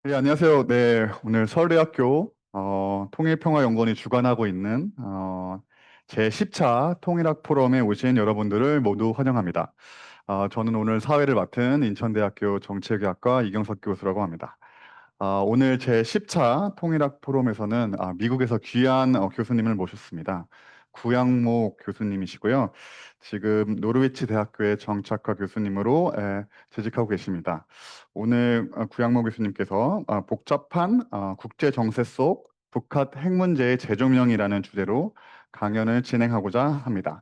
네, 안녕하세요. 네, 오늘 서울대학교 통일평화연구원이 주관하고 있는 제10차 통일학 포럼에 오신 여러분들을 모두 환영합니다. 저는 오늘 사회를 맡은 인천대학교 정치외교학과 이경석 교수라고 합니다. 오늘 제10차 통일학 포럼에서는 미국에서 귀한 교수님을 모셨습니다. 구양목 교수님이시고요. 지금 노르위치 대학교의 정치학과 교수님으로 재직하고 계십니다. 오늘 구양목 교수님께서 복잡한 국제 정세 속 북한 핵 문제의 재조명이라는 주제로 강연을 진행하고자 합니다.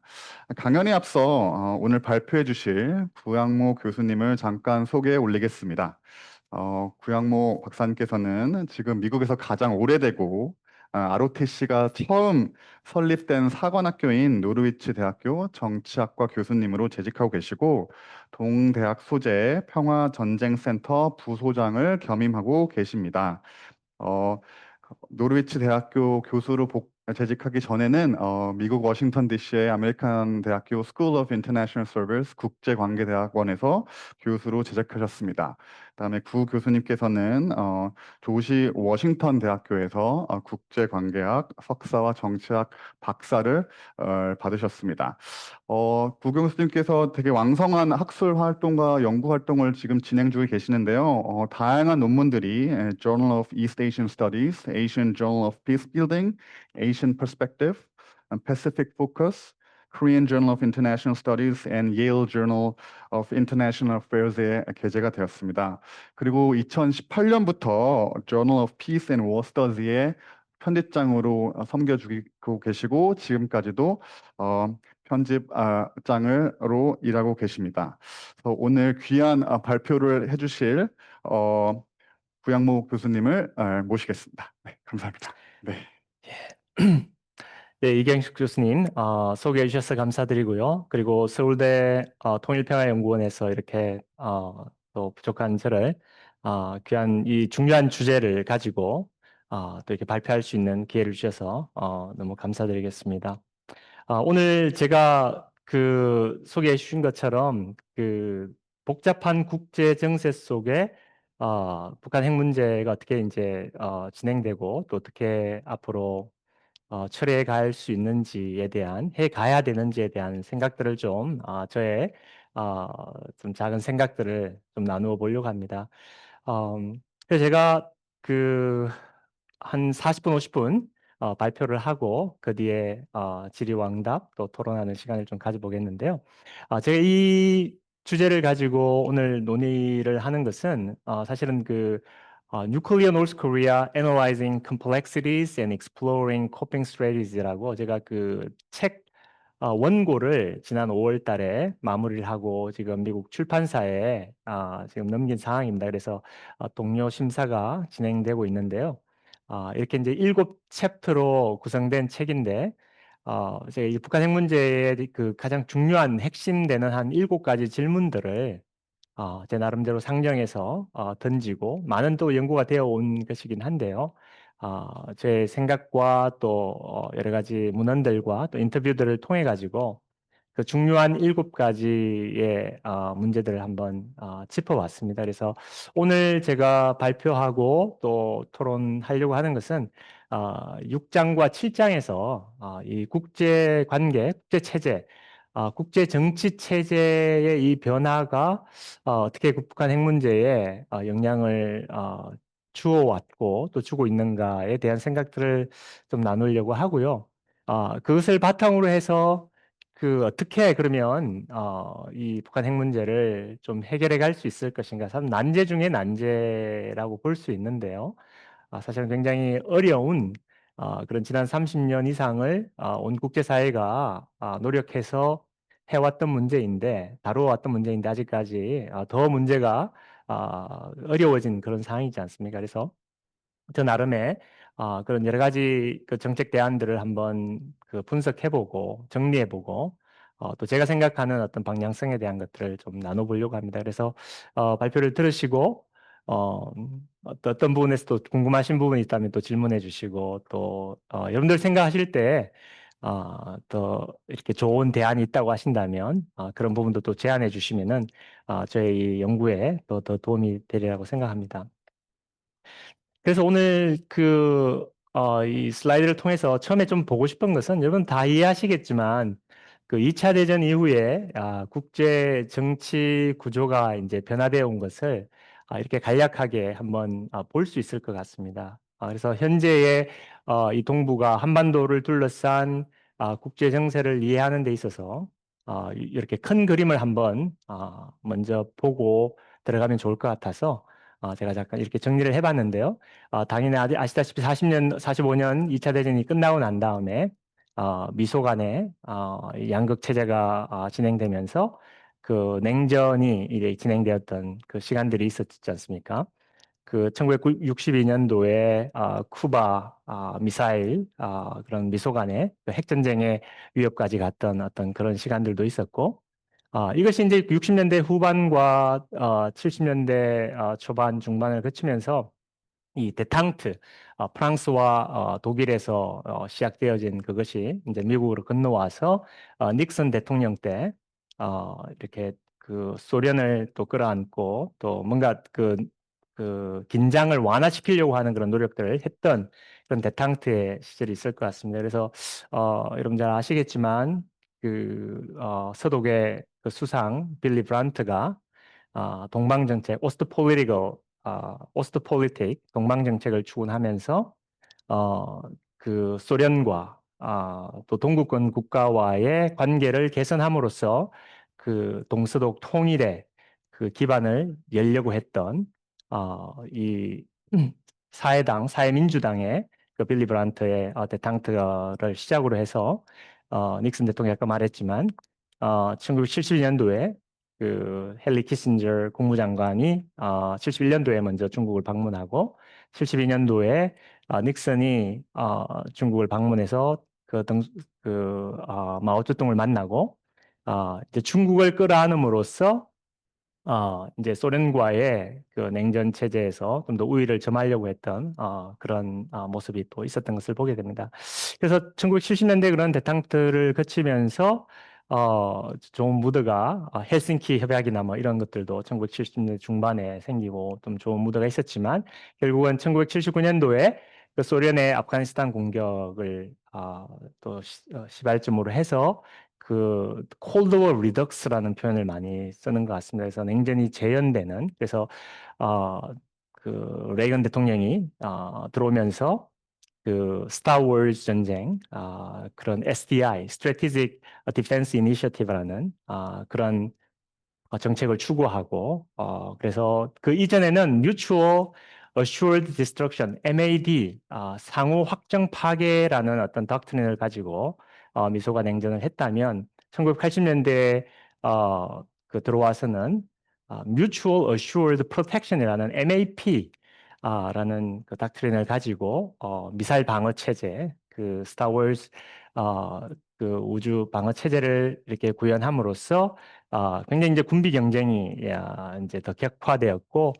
강연에 앞서 오늘 발표해 주실 구양목 교수님을 잠깐 소개해 올리겠습니다. 구양모 박사님께서는 지금 미국에서 가장 오래되고 ROTC가 처음 설립된 사관학교인 노르위치 대학교 정치학과 교수님으로 재직하고 계시고 동대학 소재 평화전쟁센터 부소장을 겸임하고 계십니다. 어, 노르위치 대학교 교수로 재직하기 전에는 미국 워싱턴 DC의 아메리칸 대학교 School of International Service 국제관계대학원에서 교수로 재직하셨습니다. 그다음에 구 교수님께서는 조지 워싱턴 대학교에서 국제관계학 석사와 정치학 박사를 받으셨습니다. 구경 수님께서 되게 왕성한 학술 활동과 연구 활동을 지금 진행 중에 계시는데요. 다양한 논문들이 Journal of East Asian Studies, Asian Journal of Peacebuilding, Asian Perspective, Pacific Focus, Korean Journal of International Studies, and Yale Journal of International Affairs에 게재가 되었습니다. 그리고 2018년부터 Journal of Peace and War Studies의 편집장으로 섬겨주고 계시고 지금까지도 편집장으로 일하고 계십니다. 그래서 오늘 귀한 발표를 해주실 구양모 교수님을 모시겠습니다. 네, 감사합니다. 네. 네, 이경식 교수님 소개해 주셔서 감사드리고요. 그리고 서울대 통일평화연구원에서 이렇게 또 부족한 저를 귀한 이 중요한 주제를 가지고 또 이렇게 발표할 수 있는 기회를 주셔서 너무 감사드리겠습니다. 오늘 제가 그 소개해 주신 것처럼 그 복잡한 국제 정세 속에 북한 핵 문제가 어떻게 이제 진행되고 또 어떻게 앞으로 철회해 갈 수 있는지에 대한 해 가야 되는지에 대한 생각들을 좀 저의 좀 작은 생각들을 좀 나누어 보려고 합니다. 그래서 제가 그 한 40분, 50분 발표를 하고 그 뒤에 질의응답 또 토론하는 시간을 좀 가져보겠는데요. 제가 이 주제를 가지고 오늘 논의를 하는 것은 사실은 그 Nuclear North Korea Analyzing Complexities and Exploring Coping Strategies라고 제가 그 책 원고를 지난 5월 달에 마무리를 하고 지금 미국 출판사에 지금 넘긴 상황입니다. 그래서 동료 심사가 진행되고 있는데요. 이렇게 이제 7챕터로 구성된 책인데 제가 이 북한 핵 문제의 그 가장 중요한 핵심되는 한 7가지 질문들을 제 나름대로 상정해서 던지고 많은 또 연구가 되어 온 것이긴 한데요. 제 생각과 또 여러 가지 문헌들과 또 인터뷰들을 통해 가지고 그 중요한 7가지의 문제들을 한번 짚어봤습니다. 그래서 오늘 제가 발표하고 또 토론하려고 하는 것은 6장과 7장에서 이 국제 관계, 국제 체제, 국제 정치 체제의 이 변화가 어떻게 북한 핵 문제에 영향을 주어왔고 또 주고 있는가에 대한 생각들을 좀 나누려고 하고요. 그것을 바탕으로 해서 그 어떻게 그러면 이 북한 핵 문제를 좀 해결해 갈 수 있을 것인가? 참 난제 중에 난제라고 볼 수 있는데요. 사실은 굉장히 어려운 그런 지난 30년 이상을 온 국제사회가 노력해서 해왔던 문제인데 다루어왔던 문제인데 아직까지 더 문제가 어려워진 그런 상황이지 않습니까? 그래서 저 나름의 그런 여러 가지 그 정책 대안들을 한번 그 분석해보고 정리해보고 또 제가 생각하는 어떤 방향성에 대한 것들을 좀 나눠보려고 합니다. 그래서 발표를 들으시고 어떤 부분에서 또 궁금하신 부분이 있다면 또 질문해 주시고 또 여러분들 생각하실 때 또 이렇게 좋은 대안이 있다고 하신다면 그런 부분도 또 제안해 주시면은 저희 연구에 또 더 도움이 되리라고 생각합니다. 그래서 오늘 이 슬라이드를 통해서 처음에 좀 보고 싶은 것은 여러분 다 이해하시겠지만 그 2차 대전 이후에 국제 정치 구조가 이제 변화되어 온 것을 이렇게 간략하게 한번 볼 수 있을 것 같습니다. 그래서 현재의 이 동북아 한반도를 둘러싼 국제 정세를 이해하는 데 있어서 이렇게 큰 그림을 한번 먼저 보고 들어가면 좋을 것 같아서 제가 잠깐 이렇게 정리를 해봤는데요. 당연히 아시다시피 40년, 45년 2차 대전이 끝나고 난 다음에 미소 간의 이 양극 체제가 진행되면서 그 냉전이 이제 진행되었던 그 시간들이 있었지 않습니까? 그 1962년도에 쿠바 미사일 그런 미소 간의 그 핵전쟁의 위협까지 갔던 어떤 그런 시간들도 있었고 이것이 이제 60년대 후반과 70년대 초반 중반을 거치면서 이 데탕트, 프랑스와 독일에서 시작되어진 그것이 이제 미국으로 건너와서 닉슨 대통령 때 이렇게 그 소련을 또 끌어안고 또 뭔가 그 긴장을 완화시키려고 하는 그런 노력들을 했던 그런 데탕트의 시절이 있을 것 같습니다. 그래서 여러분 잘 아시겠지만 서독의 그 수상 빌리 브란트가 동방정책, 오스트폴리틱 동방정책을 추구하면서 그 소련과 또 동구권 국가와의 관계를 개선함으로써 그 동서독 통일의 그 기반을 열려고 했던 이 사회민주당의 그 빌리 브란트의 대탕트를 시작으로 해서 닉슨 대통령이 아까 말했지만 1972년도에 그 헨리 키신저 국무장관이 71년도에 먼저 중국을 방문하고 72년도에 닉슨이 중국을 방문해서 마오쩌둥을 만나고 이제 중국을 끌어안음으로써 이제 소련과의 그 냉전 체제에서 좀 더 우위를 점하려고 했던 그런 모습이 또 있었던 것을 보게 됩니다. 그래서 1970년대 그런 대탕트를 거치면서 좋은 무드가 헬싱키 협약이나 뭐 이런 것들도 1970년대 중반에 생기고 좀 좋은 무드가 있었지만 결국은 1979년도에 그 소련의 아프가니스탄 공격을 또 시발점으로 해서 그 콜드워 리덕스라는 표현을 많이 쓰는 것 같습니다. 그래서 냉전이 재현되는 그래서 어, 그 레이건 대통령이 들어오면서 그 스타워즈 전쟁 그런 SDI Strategic Defense Initiative라는 그런 정책을 추구하고 그래서 그 이전에는 Mutual Assured Destruction MAD 상호 확정 파괴라는 어떤 닥트린을 가지고 미소가 냉전을 했다면 1980년대에 그 들어와서는 Mutual Assured Protection이라는 MAP 라는 그 닥트린을 가지고 미사일 방어 체제 그 스타워즈 그 우주 방어 체제를 이렇게 구현함으로써 굉장히 이제 군비 경쟁이 이제 더 격화되었고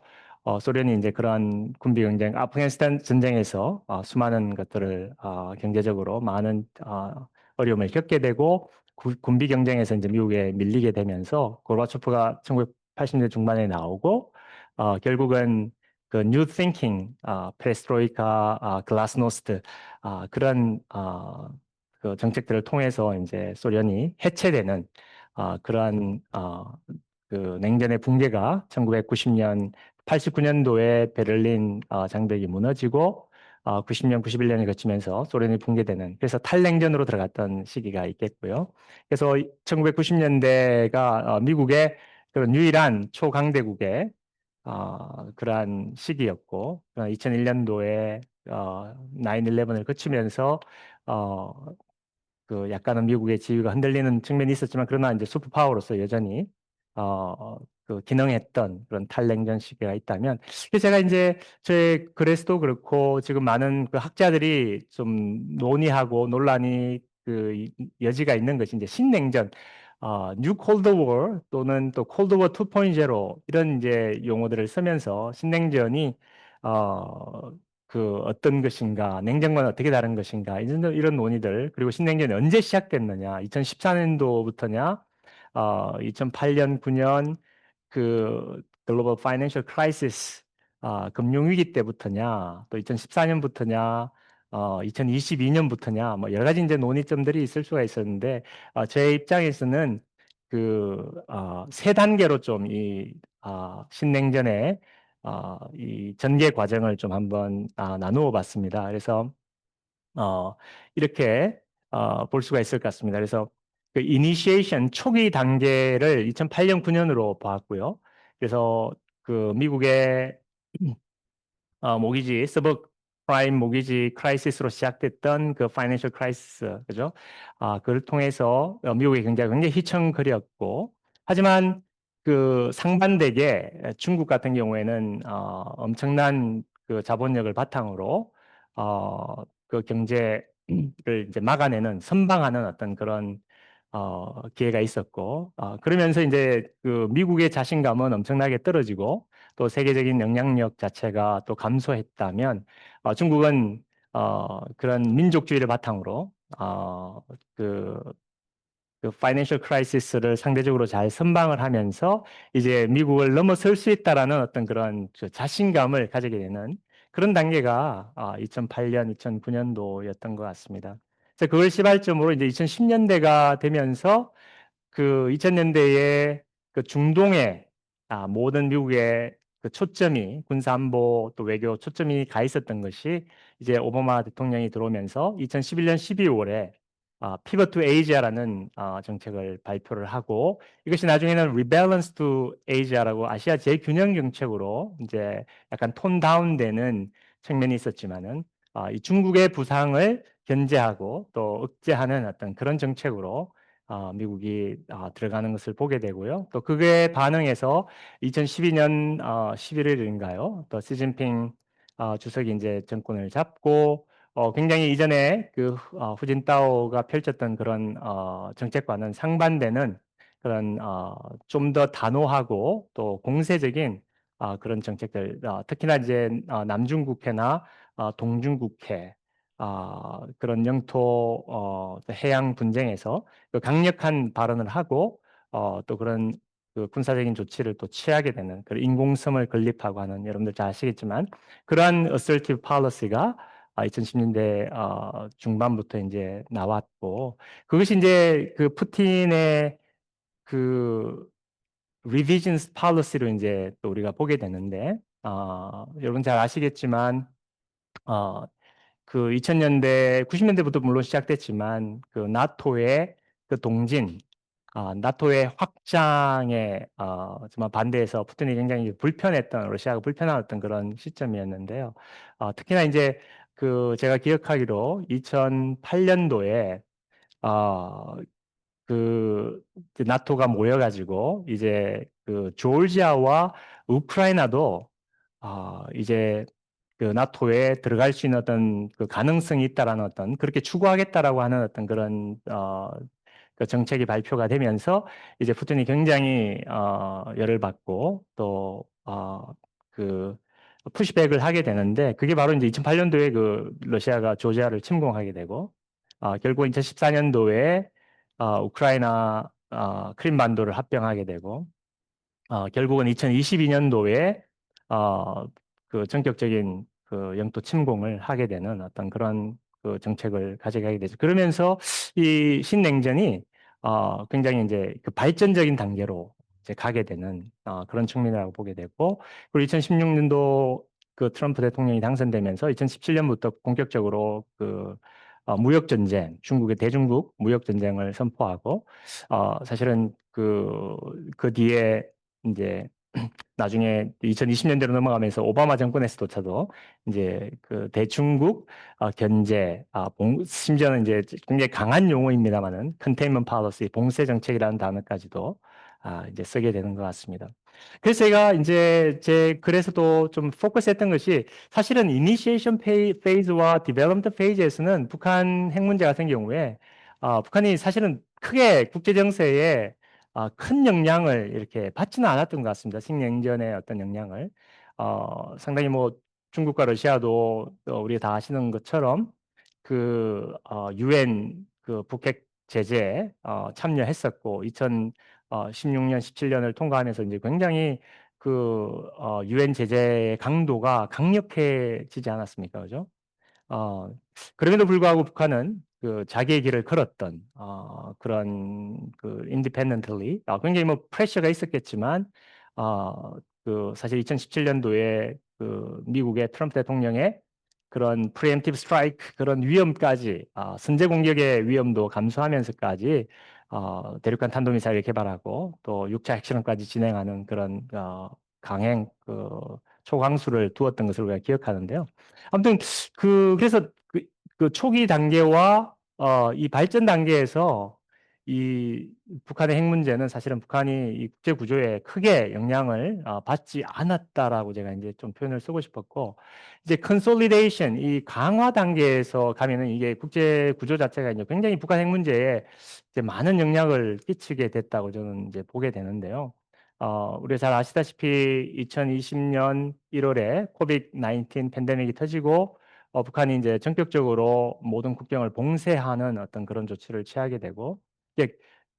소련이 이제 그러한 군비 경쟁, 아프가니스탄 전쟁에서 수많은 것들을 경제적으로 많은 어려움을 겪게 되고 군비 경쟁에서 이제 미국에 밀리게 되면서 고르바초프가 1980년대 중반에 나오고 결국은 그 뉴 띵킹, 페레스트로이카, 글라스노스트 그런 그 정책들을 통해서 이제 소련이 해체되는 그러한 그 냉전의 붕괴가 1990년, 89년도에 베를린 장벽이 무너지고 90년, 91년을 거치면서 소련이 붕괴되는 그래서 탈냉전으로 들어갔던 시기가 있겠고요. 그래서 1990년대가 미국의 그런 유일한 초강대국의 그러한 시기였고 2001년도에 9/11을 거치면서 어, 그 약간은 미국의 지위가 흔들리는 측면이 있었지만 그러나 이제 슈퍼파워로서 여전히 그 기능했던 그런 탈냉전 시기가 있다면 그래서 제가 이제 제 글에서도 그렇고 지금 많은 그 학자들이 좀 논의하고 논란이 여지가 있는 것이 이제 신냉전 뉴 콜드 워 또는 또 콜드 워 2.0 이런 이제 용어들을 쓰면서 신냉전이 어, 그 어떤 것인가, 냉전과는 어떻게 다른 것인가, 이런 논의들, 그리고 신냉전이 언제 시작됐느냐, 2014년도부터냐, 2008년, 9년, 그 글로벌 파이낸셜 크라이시스 금융위기 때부터냐, 또 2014년부터냐, 2022년부터냐, 뭐 여러 가지 이제 논의점들이 있을 수가 있었는데, 제 입장에서는 세 단계로 좀 신냉전의 이 전개 과정을 좀 한번 나누어 봤습니다. 그래서 어, 이렇게 볼 수가 있을 것 같습니다. 그래서 그 이니시에이션 초기 단계를 2008년 9년으로 보았고요. 그래서 그 미국의 모기지 서브프라임 모기지 크라이시스로 시작됐던 그 파이낸셜 크라이시스 그죠? 그를 통해서 미국의 경제가 굉장히 휘청거렸고 하지만 그 상반되게 중국 같은 경우에는 엄청난 그 자본력을 바탕으로 그 경제를 이제 막아내는 선방하는 어떤 그런 기회가 있었고 그러면서 이제 그 미국의 자신감은 엄청나게 떨어지고 또 세계적인 영향력 자체가 또 감소했다면 중국은 그런 민족주의를 바탕으로 그, 그 파이낸셜 크라이시스를 상대적으로 잘 선방을 하면서 이제 미국을 넘어설 수 있다라는 어떤 그런 그 자신감을 가지게 되는 그런 단계가 2008년, 2009년도였던 것 같습니다. 그래서 그걸 시발점으로 이제 2010년대가 되면서 그 2000년대에 그 중동에 모든 미국의 그 초점이 군사안보 또 외교 초점이 가 있었던 것이 이제 오바마 대통령이 들어오면서 2011년 12월에 Pivot to Asia라는 정책을 발표를 하고 이것이 나중에는 Rebalance to Asia라고 아시아 재균형 정책으로 이제 약간 톤 다운되는 측면이 있었지만은 이 중국의 부상을 견제하고 또 억제하는 어떤 그런 정책으로 미국이 들어가는 것을 보게 되고요. 또 그게 반응해서 2012년 11월인가요? 또 시진핑 주석이 이제 정권을 잡고 굉장히 이전에 그 후진타오가 펼쳤던 그런 정책과는 상반되는 그런 좀 더 단호하고 또 공세적인 그런 정책들 특히나 이제 남중국해나 동중국해 그런 영토 해양 분쟁에서 그 강력한 발언을 하고 또 그런 그 군사적인 조치를 또 취하게 되는 그 인공섬을 건립하고 하는 여러분들 잘 아시겠지만 그러한 assertive policy가 2010년대 중반부터 이제 나왔고 그것이 이제 그 푸틴의 그 revisions policy로 이제 또 우리가 보게 되는데 여러분 잘 아시겠지만 어, 그 2000년대, 90년대부터 물론 시작됐지만 그 나토의 그 동진, 나토의 확장에 정말 반대해서 푸틴이 굉장히 불편했던 러시아가 불편한 어떤 그런 시점이었는데요. 특히나 이제 그 제가 기억하기로 2008년도에 그 이제 나토가 모여가지고 이제 그 조르지아와 우크라이나도 이제 그 나토에 들어갈 수 있는 어떤 그 가능성이 있다라는 어떤 그렇게 추구하겠다라고 하는 어떤 그런 그 정책이 발표가 되면서 이제 푸틴이 굉장히 열을 받고 또그 푸시백을 하게 되는데 그게 바로 이제 2008년도에 그 러시아가 조지아를 침공하게 되고 결국 2014년도에 우크라이나 크림반도를 합병하게 되고 결국은 2022년도에 그 전격적인 그 영토 침공을 하게 되는 어떤 그런 그 정책을 가져가게 되죠. 그러면서 이 신냉전이 굉장히 이제 그 발전적인 단계로 이제 가게 되는 그런 측면이라고 보게 되고 그리고 2016년도 그 트럼프 대통령이 당선되면서 2017년부터 본격적으로 그 무역 전쟁, 중국의 대중국 무역 전쟁을 선포하고 사실은 그 뒤에 이제 나중에 2020년대로 넘어가면서 오바마 정권에서조차도 이제 그 대중국 견제, 심지어는 이제 굉장히 강한 용어입니다만은 컨테인먼트 팔러시, 봉쇄 정책이라는 단어까지도 이제 쓰게 되는 것 같습니다. 그래서 제가 이제 제 글에서도 좀 포커스했던 것이 사실은 이니시에이션 페이즈와 디벨롭먼트 페이즈에서는 북한 핵 문제 같은 경우에 북한이 사실은 크게 국제 정세에 큰 영향을 이렇게 받지는 않았던 것 같습니다. 식냉전의 어떤 영향을. 상당히 뭐 중국과 러시아도 우리가 다 아시는 것처럼 그 유엔 그 북핵 제재에 참여했었고 2016년, 17년을 통과하면서 이제 굉장히 유엔 제재의 강도가 강력해지지 않았습니까? 그죠? 어, 그럼에도 불구하고 북한은 자기의 길을 걸었던 그런 independently 굉장히 뭐 프레셔가 있었겠지만 사실 2017년도에 미국의 트럼프 대통령의 그런 프리엠티브 스트라이크 그런 위험까지 선제 공격의 위험도 감수하면서까지 대륙간 탄도미사일을 개발하고 또 6차 핵실험까지 진행하는 그런 강행 초강수를 두었던 것을 우리가 기억하는데요. 아무튼 그래서 그 초기 단계와 이 발전 단계에서 이 북한의 핵 문제는 사실은 북한이 이 국제 구조에 크게 영향을 받지 않았다라고 제가 이제 좀 표현을 쓰고 싶었고, 이제 컨솔리데이션 이 강화 단계에서 가면은 이게 국제 구조 자체가 이제 굉장히 북한 핵 문제에 이제 많은 영향을 끼치게 됐다고 저는 이제 보게 되는데요. 우리가 잘 아시다시피 2020년 1월에 코비드 19 팬데믹이 터지고 북한이 이제 전격적으로 모든 국경을 봉쇄하는 어떤 그런 조치를 취하게 되고, 이제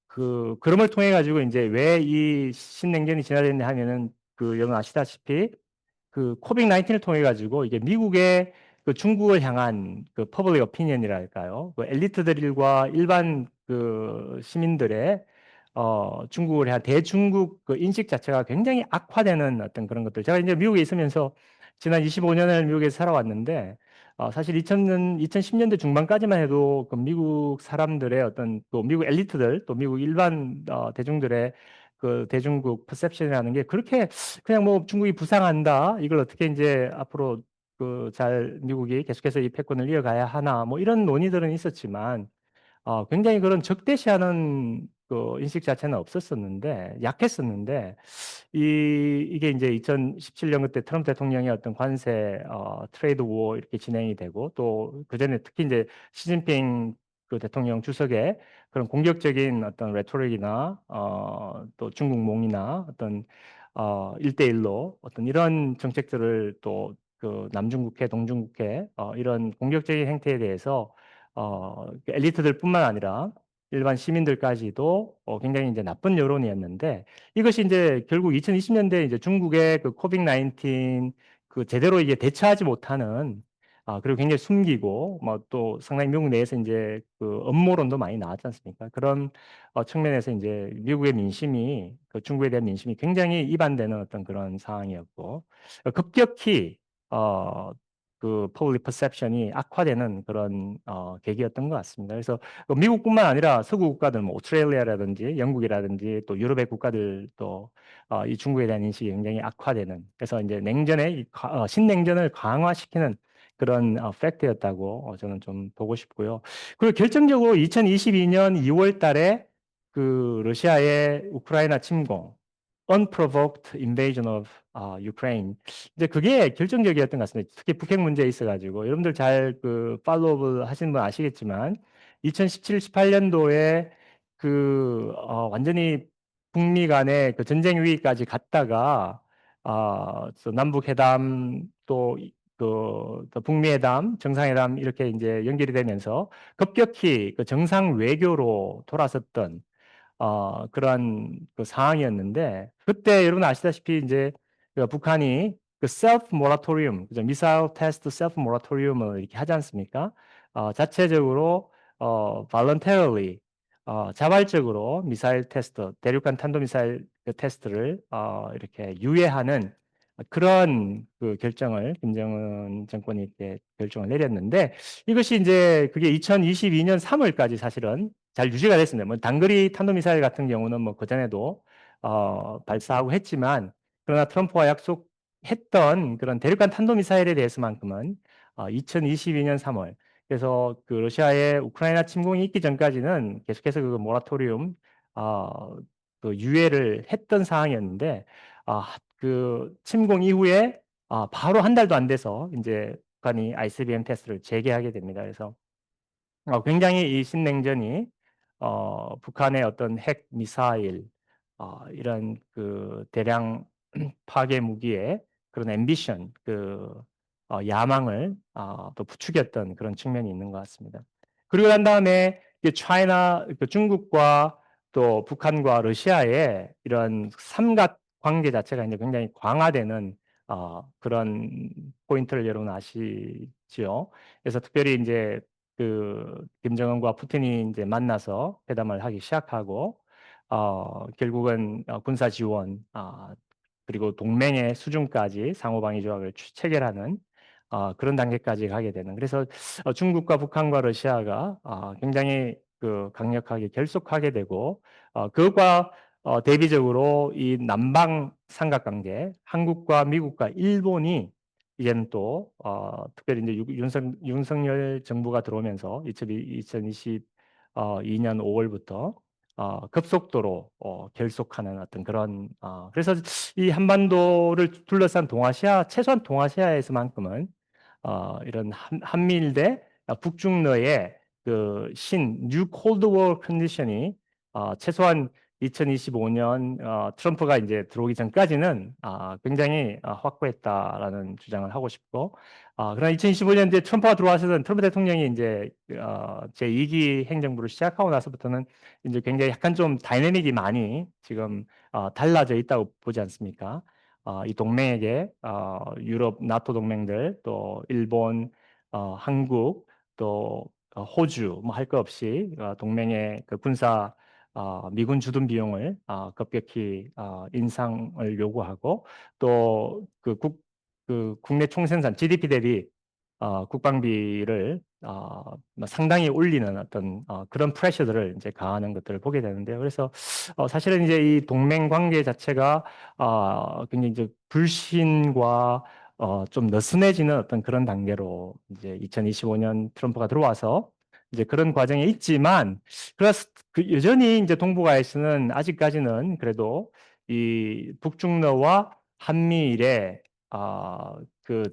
그럼을 통해 가지고 이제 왜 이 신냉전이 진화됐냐 하면은 여러분 아시다시피 코빅 19을 통해 가지고 이게 미국의 중국을 향한 퍼블릭 오피니언이랄까요? 엘리트들과 일반 시민들의 중국을 향한 대중국 인식 자체가 굉장히 악화되는 어떤 그런 것들. 제가 이제 미국에 있으면서 지난 25년을 미국에서 살아왔는데 사실 2000년, 2010년대 중반까지만 해도 미국 사람들의 어떤 또 미국 엘리트들 또 미국 일반 대중들의 대중국 퍼셉션이라는 게 그렇게 그냥 뭐 중국이 부상한다. 이걸 어떻게 이제 앞으로 잘 미국이 계속해서 이 패권을 이어가야 하나. 뭐 이런 논의들은 있었지만 굉장히 그런 적대시하는 인식 자체는 없었었는데 약했었는데 이게 이제 2017년 그때 트럼프 대통령의 어떤 관세 트레이드 워 이렇게 진행이 되고 또 그전에 특히 이제 시진핑 대통령 주석의 그런 공격적인 어떤 레토릭이나 또 중국몽이나 어떤 1대1로 어떤 이런 정책들을 또 남중국해, 동중국해 이런 공격적인 행태에 대해서 엘리트들뿐만 아니라 일반 시민들까지도 굉장히 이제 나쁜 여론이었는데 이것이 이제 결국 2020년대 이제 중국의 코빅 19 제대로 이게 대처하지 못하는 그리고 굉장히 숨기고 뭐 또 상당히 미국 내에서 이제 음모론도 많이 나왔지 않습니까? 그런 측면에서 이제 미국의 민심이 중국에 대한 민심이 굉장히 이반되는 어떤 그런 상황이었고 급격히 어, 퍼블릭 퍼셉션이 악화되는 그런 계기였던 것 같습니다. 그래서 미국뿐만 아니라 서구 국가들, 뭐 오스트레일리아라든지 영국이라든지 또 유럽의 국가들도 이 중국에 대한 인식이 굉장히 악화되는. 그래서 이제 신냉전을 강화시키는 그런 팩트였다고 저는 좀 보고 싶고요. 그리고 결정적으로 2022년 2월 달에 러시아의 우크라이나 침공, unprovoked invasion of Ukraine. 이제 그게 결정적이었던 것 같습니다. 특히 북핵 문제에 있어가지고 여러분들 잘 팔로우업을 하시는 분 아시겠지만 2017, 18년도에 완전히 북미 간의 전쟁 위기까지 갔다가 남북 회담 또 북미 회담, 정상회담 이렇게 이제 연결이 되면서 급격히 정상 외교로 돌아섰던 그러한 상황이었는데 그때 여러분 아시다시피 이제 북한이 셀프 모라토리움, 그죠? 미사일 테스트 셀프 모라토리움을 이렇게 하지 않습니까? 자체적으로 voluntarily 자발적으로 미사일 테스트, 대륙간 탄도미사일 테스트를 이렇게 유예하는 그런 결정을 김정은 정권이 이렇게 결정을 내렸는데 이것이 이제 그게 2022년 3월까지 사실은 잘 유지가 됐습니다. 뭐 단거리 탄도미사일 같은 경우는 뭐 그전에도 발사하고 했지만 그러나 트럼프와 약속했던 그런 대륙간 탄도미사일에 대해서만큼은 2022년 3월 그래서 러시아의 우크라이나 침공이 있기 전까지는 계속해서 모라토리움 유예를 했던 상황이었는데 침공 이후에 바로 한 달도 안 돼서 이제 북한이 ICBM 테스트를 재개하게 됩니다. 그래서 굉장히 이 신냉전이 북한의 어떤 핵 미사일 이런 대량 파괴 무기의 그런 앰비션 야망을 또 부추겼던 그런 측면이 있는 것 같습니다. 그리고 난 다음에 차이나 중국과 또 북한과 러시아의 이런 삼각 관계 자체가 이제 굉장히 강화되는 그런 포인트를 여러분 아시지요? 그래서 특별히 이제 그 김정은과 푸틴이 이제 만나서 회담을 하기 시작하고 결국은 군사 지원 그리고 동맹의 수준까지 상호방위 조약을 체결하는 그런 단계까지 가게 되는. 그래서 중국과 북한과 러시아가 굉장히 그 강력하게 결속하게 되고 그것과 대비적으로 이 남방 삼각관계, 한국과 미국과 일본이 이제는 또 특별히 이제 윤석열 정부가 들어오면서 2022년 5월부터 급속도로 결속하는 어떤 그런 그래서 이 한반도를 둘러싼 동아시아 최소한 동아시아에서만큼은 이런 한미일 대 북중러의 뉴 콜드워 컨디션이 최소한 2025년 트럼프가 이제 들어오기 전까지는 굉장히 확고했다라는 주장을 하고 싶고 그러나 2025년 이제 트럼프가 들어와서는 트럼프 대통령이 이제 제2기 행정부를 시작하고 나서부터는 이제 굉장히 약간 좀 다이내믹이 많이 지금 달라져 있다고 보지 않습니까? 이 동맹에게 유럽 나토 동맹들 또 일본, 한국 또 호주 뭐 할 것 없이 동맹의 그 군사 미군 주둔 비용을 급격히 인상을 요구하고 또 그 국내 총생산 GDP 대비 국방비를 뭐 상당히 올리는 어떤 그런 프레셔들을 이제 가하는 것들을 보게 되는데요. 그래서 사실은 이제 이 동맹 관계 자체가 굉장히 이제 불신과 좀 느슨해지는 어떤 그런 단계로 이제 2025년 트럼프가 들어와서 이제 그런 과정에 있지만 그래서 그 여전히 이제 동북아에서는 아직까지는 그래도 이 북중러와 한미일의 그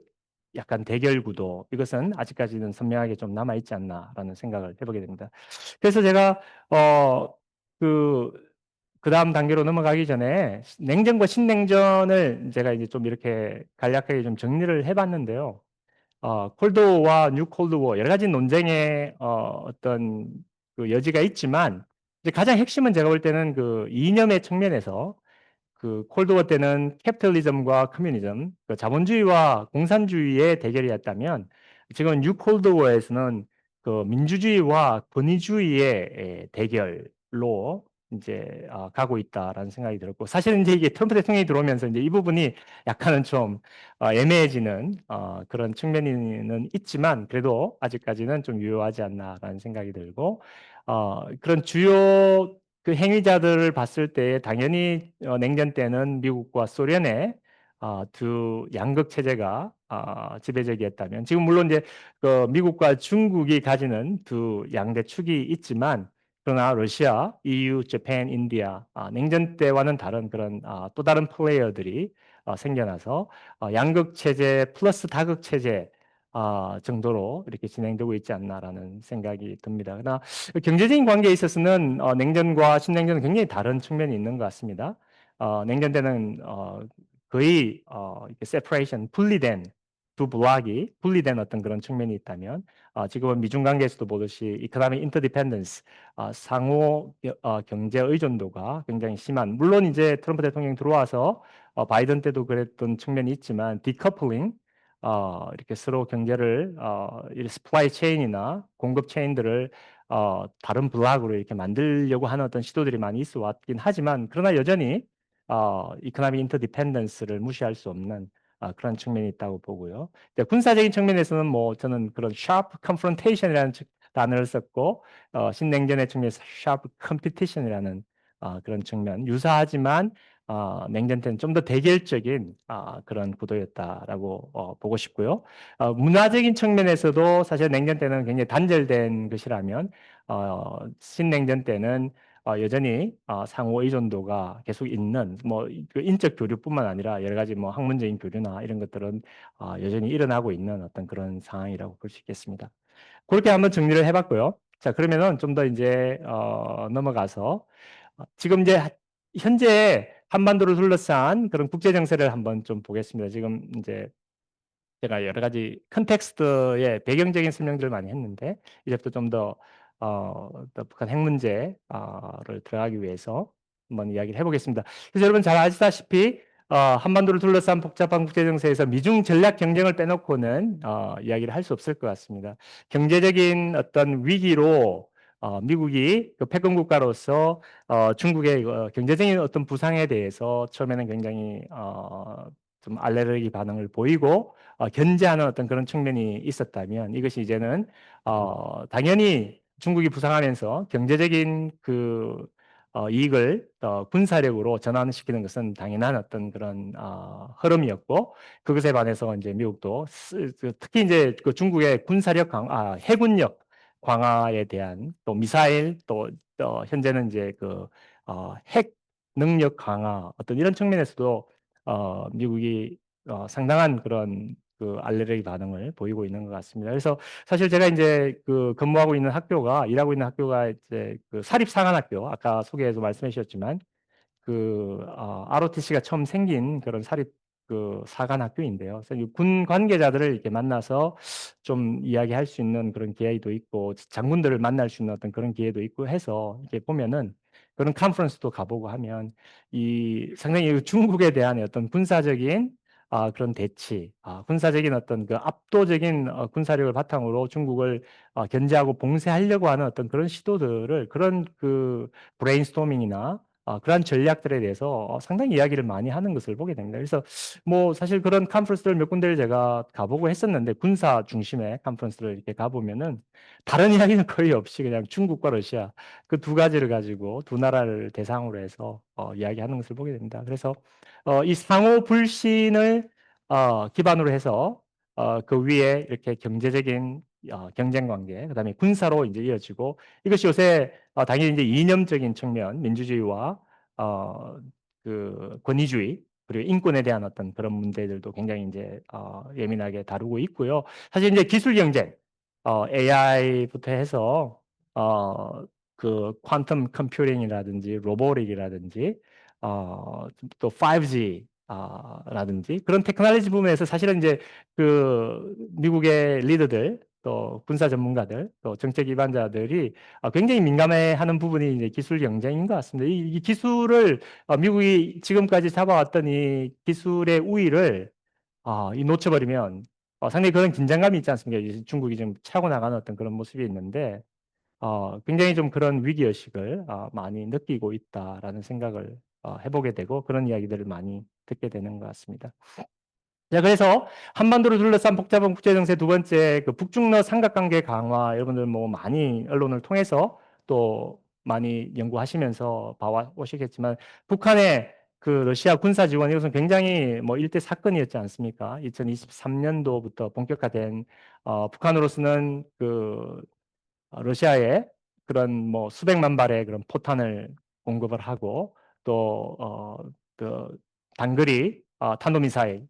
약간 대결 구도 이것은 아직까지는 선명하게 좀 남아 있지 않나라는 생각을 해보게 됩니다. 그래서 제가 그 다음 단계로 넘어가기 전에 냉전과 신냉전을 제가 이제 좀 이렇게 간략하게 좀 정리를 해봤는데요. 콜드워와 뉴 콜드워 여러 가지 논쟁의 어떤 그 여지가 있지만 이제 가장 핵심은 제가 볼 때는 그 이념의 측면에서 그 콜드워 때는 캐피털리즘과 커뮤니즘, 그 자본주의와 공산주의의 대결이었다면 지금 뉴 콜드워에서는 그 민주주의와 권위주의의 대결로 이제 가고 있다라는 생각이 들었고 사실은 이제 이게 트럼프 대통령이 들어오면서 이제 이 부분이 약간은 좀 애매해지는 그런 측면은 있지만 그래도 아직까지는 좀 유효하지 않나라는 생각이 들고 그런 주요 그 행위자들을 봤을 때 당연히 냉전 때는 미국과 소련의 두 양극 체제가 지배적이었다면 지금 물론 이제 그 미국과 중국이 가지는 두 양대축이 있지만 그러나 러시아, EU, 재팬, 인디아 냉전 때와는 다른 그런 또 다른 플레이어들이 생겨나서 양극 체제 플러스 다극 체제 정도로 이렇게 진행되고 있지 않나라는 생각이 듭니다. 그러나 경제적인 관계에 있어서는 냉전과 신냉전은 굉장히 다른 측면이 있는 것 같습니다. 냉전 때는 거의 이렇게 세퍼레이션 분리된 두 블록이 분리된 어떤 그런 측면이 있다면 지금은 미중 관계에서도 보듯이 이코노믹 인터디펜던스 상호 경제 의존도가 굉장히 심한 물론 이제 트럼프 대통령이 들어와서 바이든 때도 그랬던 측면이 있지만 디커플링 이렇게 서로 경제를 이 스플라이 체인이나 공급 체인들을 다른 블록으로 이렇게 만들려고 하는 어떤 시도들이 많이 있어 왔긴 하지만 그러나 여전히 이코노믹 인터디펜던스를 무시할 수 없는 그런 측면이 있다고 보고요. 군사적인 측면에서는 뭐 저는 그런 sharp confrontation이라는 단어를 썼고 신냉전의 측면에서 sharp competition이라는 그런 측면 유사하지만 냉전 때는 좀 더 대결적인 그런 구도였다라고 보고 싶고요. 문화적인 측면에서도 사실 냉전 때는 굉장히 단절된 것이라면 신냉전 때는 여전히 상호 의존도가 계속 있는 뭐그 인적 교류뿐만 아니라 여러 가지 뭐 학문적인 교류나 이런 것들은 여전히 일어나고 있는 어떤 그런 상황이라고 볼 수 있겠습니다. 그렇게 한번 정리를 해봤고요. 자, 그러면은 좀 더 이제 넘어가서 지금 이제 현재 한반도를 둘러싼 그런 국제 정세를 한번 좀 보겠습니다. 지금 이제 제가 여러 가지 컨텍스트의 배경적인 설명들을 많이 했는데 이제부터 좀 더 또 북한 핵 문제를 들어가기 위해서 한번 이야기를 해보겠습니다. 그래서 여러분 잘 아시다시피 한반도를 둘러싼 복잡한 국제 정세에서 미중 전략 경쟁을 빼놓고는 이야기를 할 수 없을 것 같습니다. 경제적인 어떤 위기로 미국이 그 패권 국가로서 중국의 경제적인 어떤 부상에 대해서 처음에는 굉장히 좀 알레르기 반응을 보이고 견제하는 어떤 그런 측면이 있었다면 이것이 이제는 당연히 중국이 부상하면서 경제적인 그 이익을 군사력으로 전환시키는 것은 당연한 어떤 그런 흐름이었고 그것에 반해서 이제 미국도 특히 이제 그 중국의 군사력 해군력 강화에 대한 또 미사일 또 현재는 이제 그 핵 능력 강화 어떤 이런 측면에서도 미국이 상당한 그런 그 알레르기 반응을 보이고 있는 것 같습니다. 그래서 사실 제가 이제 그 근무하고 있는 학교가 일하고 있는 학교가 이제 그 사립사관학교 아까 소개해서 말씀해 주셨지만 그 ROTC가 처음 생긴 그런 사립 그 사관 학교인데요. 그래서 이군 관계자들을 이렇게 만나서 좀 이야기할 수 있는 그런 기회도 있고 장군들을 만날 수 있는 어떤 그런 기회도 있고 해서 이렇게 보면은 그런 컨퍼런스도 가보고 하면 이 상당히 중국에 대한 어떤 군사적인 그런 대치, 군사적인 어떤 그 압도적인 군사력을 바탕으로 중국을 견제하고 봉쇄하려고 하는 어떤 그런 시도들을 그런 그 브레인스토밍이나 그러한 전략들에 대해서 상당히 이야기를 많이 하는 것을 보게 됩니다. 그래서 뭐 사실 그런 컨퍼런스를 몇 군데를 제가 가보고 했었는데 군사 중심의 컨퍼런스를 이렇게 가보면은 다른 이야기는 거의 없이 그냥 중국과 러시아 그 두 가지를 가지고 두 나라를 대상으로 해서 이야기하는 것을 보게 됩니다. 그래서 이 상호 불신을 기반으로 해서 그 위에 이렇게 경제적인 경쟁 관계, 그다음에 군사로 이제 이어지고 이것이 요새 당연히 이제 이념적인 측면, 민주주의와 그 권위주의 그리고 인권에 대한 어떤 그런 문제들도 굉장히 이제 예민하게 다루고 있고요. 사실 이제 기술 경쟁, AI부터 해서 그 퀀텀 컴퓨팅이라든지 로보틱이라든지 또 5G 라든지 그런 테크놀로지 부분에서 사실은 이제 그 미국의 리더들 또 군사 전문가들 또 정책 기반자들이 굉장히 민감해하는 부분이 이제 기술 경쟁인 것 같습니다. 이 기술을 미국이 지금까지 잡아왔던 이 기술의 우위를 이 놓쳐버리면 상당히 그런 긴장감이 있지 않습니까? 이제 중국이 좀 차고 나가는 어떤 그런 모습이 있는데 굉장히 좀 그런 위기의식을 많이 느끼고 있다라는 생각을 해보게 되고 그런 이야기들을 많이 듣게 되는 것 같습니다. 자, 그래서 한반도를 둘러싼 복잡한 국제정세 두 번째 그 북중러 삼각관계 강화 여러분들 뭐 많이 언론을 통해서 또 많이 연구하시면서 봐오시겠지만 북한의 그 러시아 군사 지원 이것은 굉장히 뭐 일대 사건이었지 않습니까? 2023년도부터 본격화된 북한으로서는 그 러시아에 그런 뭐 수백만 발의 그런 포탄을 공급을 하고 또 그 단거리 탄도미사일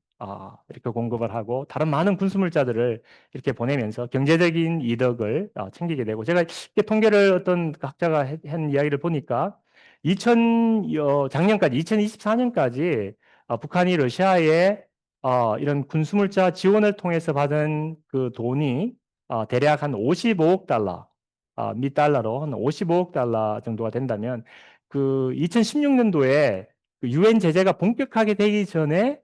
이렇게 공급을 하고 다른 많은 군수물자들을 이렇게 보내면서 경제적인 이득을 챙기게 되고 제가 이렇게 통계를 어떤 그 학자가 한 이야기를 보니까 작년까지 2024년까지 북한이 러시아에 이런 군수물자 지원을 통해서 받은 그 돈이 대략 한 55억 달러 미 달러로 한 55억 달러 정도가 된다면 그 2016년도에 그 유엔 제재가 본격하게 되기 전에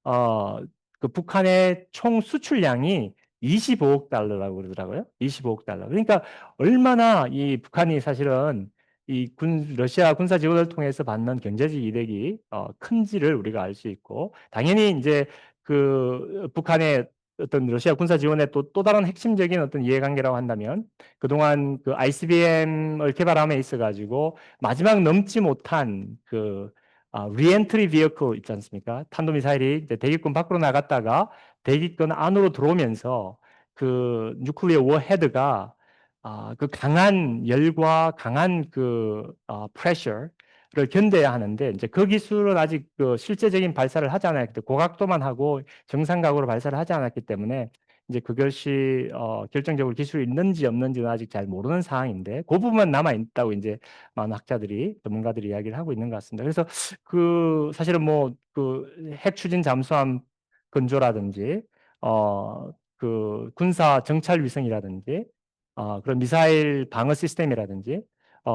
어, 그 북한의 총 수출량이 25억 달러라고 그러더라고요. 25억 달러. 그러니까 얼마나 이 북한이 사실은 이 러시아 군사 지원을 통해서 받는 경제적 이득이 큰지를 우리가 알 수 있고 당연히 이제 그 북한의 어떤 러시아 군사 지원의 또 다른 핵심적인 어떤 이해관계라고 한다면 그동안 그 ICBM을 개발함에 있어 가지고 마지막 넘지 못한 그 리엔트리 비어클 있지 않습니까? 탄도미사일이 이제 대기권 밖으로 나갔다가 대기권 안으로 들어오면서 그 뉴클리어 워헤드가 그 강한 열과 강한 그 프레셔를 견뎌야 하는데 이제 그 기술은 아직 그 실제적인 발사를 하지 않았기 때문에 고각도만 하고 정상각으로 발사를 하지 않았기 때문에 이제 그것이 결정적으로 기술이 있는지 없는지는 아직 잘 모르는 상황인데 그 부분만 남아 있다고 이제 많은 학자들이 전문가들이 이야기를 하고 있는 것 같습니다. 그래서 그 사실은 뭐 그 핵 추진 잠수함 건조라든지 그 군사 정찰 위성이라든지 그런 미사일 방어 시스템이라든지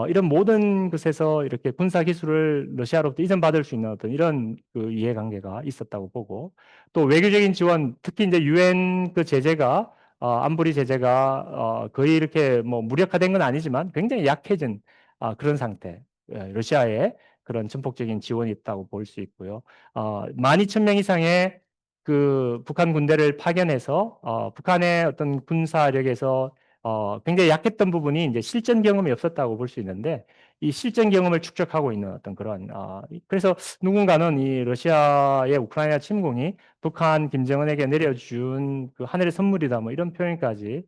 이런 모든 것에서 이렇게 군사 기술을 러시아로부터 이전받을 수 있는 어떤 이런 그 이해관계가 있었다고 보고 또 외교적인 지원, 특히 이제 유엔 그 제재가 안보리 제재가 거의 이렇게 뭐 무력화된 건 아니지만 굉장히 약해진 그런 상태. 러시아의 그런 전폭적인 지원이 있다고 볼 수 있고요. 12,000명 이상의 그 북한 군대를 파견해서 북한의 어떤 군사력에서 굉장히 약했던 부분이 이제 실전 경험이 없었다고 볼 수 있는데 이 실전 경험을 축적하고 있는 어떤 그런 그래서 누군가는 이 러시아의 우크라이나 침공이 북한 김정은에게 내려준 그 하늘의 선물이다 뭐 이런 표현까지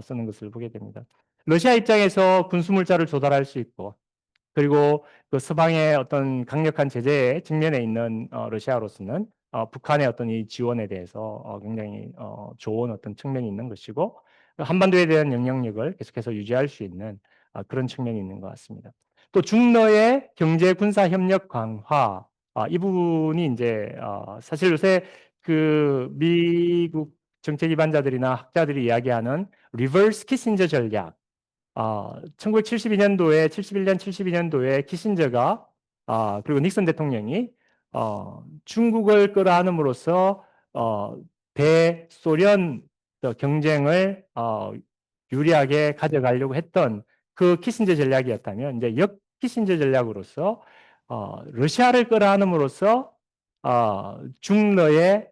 쓰는 것을 보게 됩니다. 러시아 입장에서 군수물자를 조달할 수 있고 그리고 그 서방의 어떤 강력한 제재에 직면해 있는 러시아로서는 북한의 어떤 이 지원에 대해서 굉장히 좋은 어떤 측면이 있는 것이고 한반도에 대한 영향력을 계속해서 유지할 수 있는 그런 측면이 있는 것 같습니다. 또 중러의 경제 군사 협력 강화 이 부분이 이제 사실 요새 그 미국 정책 기반자들이나 학자들이 이야기하는 리버스 키신저 전략 1972년도에 71년 72년도에 키신저가 그리고 닉슨 대통령이 중국을 끌어안음으로써 대소련 경쟁을 유리하게 가져가려고 했던 그 키신저 전략이었다면 이제 역 키신저 전략으로서 러시아를 끌어안음으로써 중러의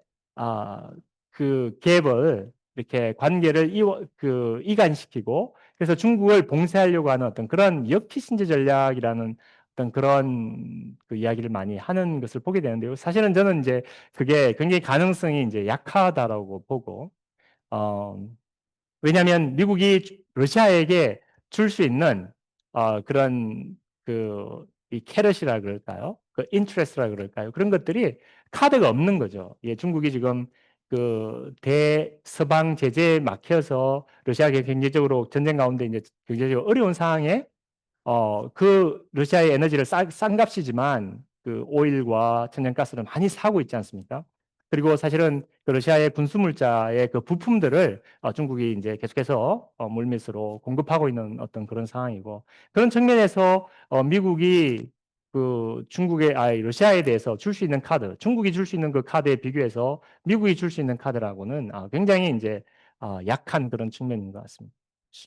그 갭을 이렇게 관계를 이간시키고 그래서 중국을 봉쇄하려고 하는 어떤 그런 역키신저 전략이라는 어떤 그런 그 이야기를 많이 하는 것을 보게 되는데요. 사실은 저는 이제 그게 굉장히 가능성이 이제 약하다라고 보고, 어, 왜냐하면 미국이 러시아에게 줄 수 있는 그런 이 캐럿이라 그럴까요? 그 인트레스라 그럴까요? 그런 것들이 카드가 없는 거죠. 예, 중국이 지금 그 대서방 제재에 막혀서 러시아가 경제적으로 전쟁 가운데 이제 경제적으로 어려운 상황에 그 러시아의 에너지를 싼 값이지만 그 오일과 천연가스를 많이 사고 있지 않습니까? 그리고 사실은 그 러시아의 군수물자의 그 부품들을 중국이 이제 계속해서 물밑으로 공급하고 있는 어떤 그런 상황이고 그런 측면에서 미국이 그 러시아에 대해서 줄 수 있는 카드, 중국이 줄 수 있는 그 카드에 비교해서 미국이 줄 수 있는 카드라고는 굉장히 이제 약한 그런 측면인 것 같습니다.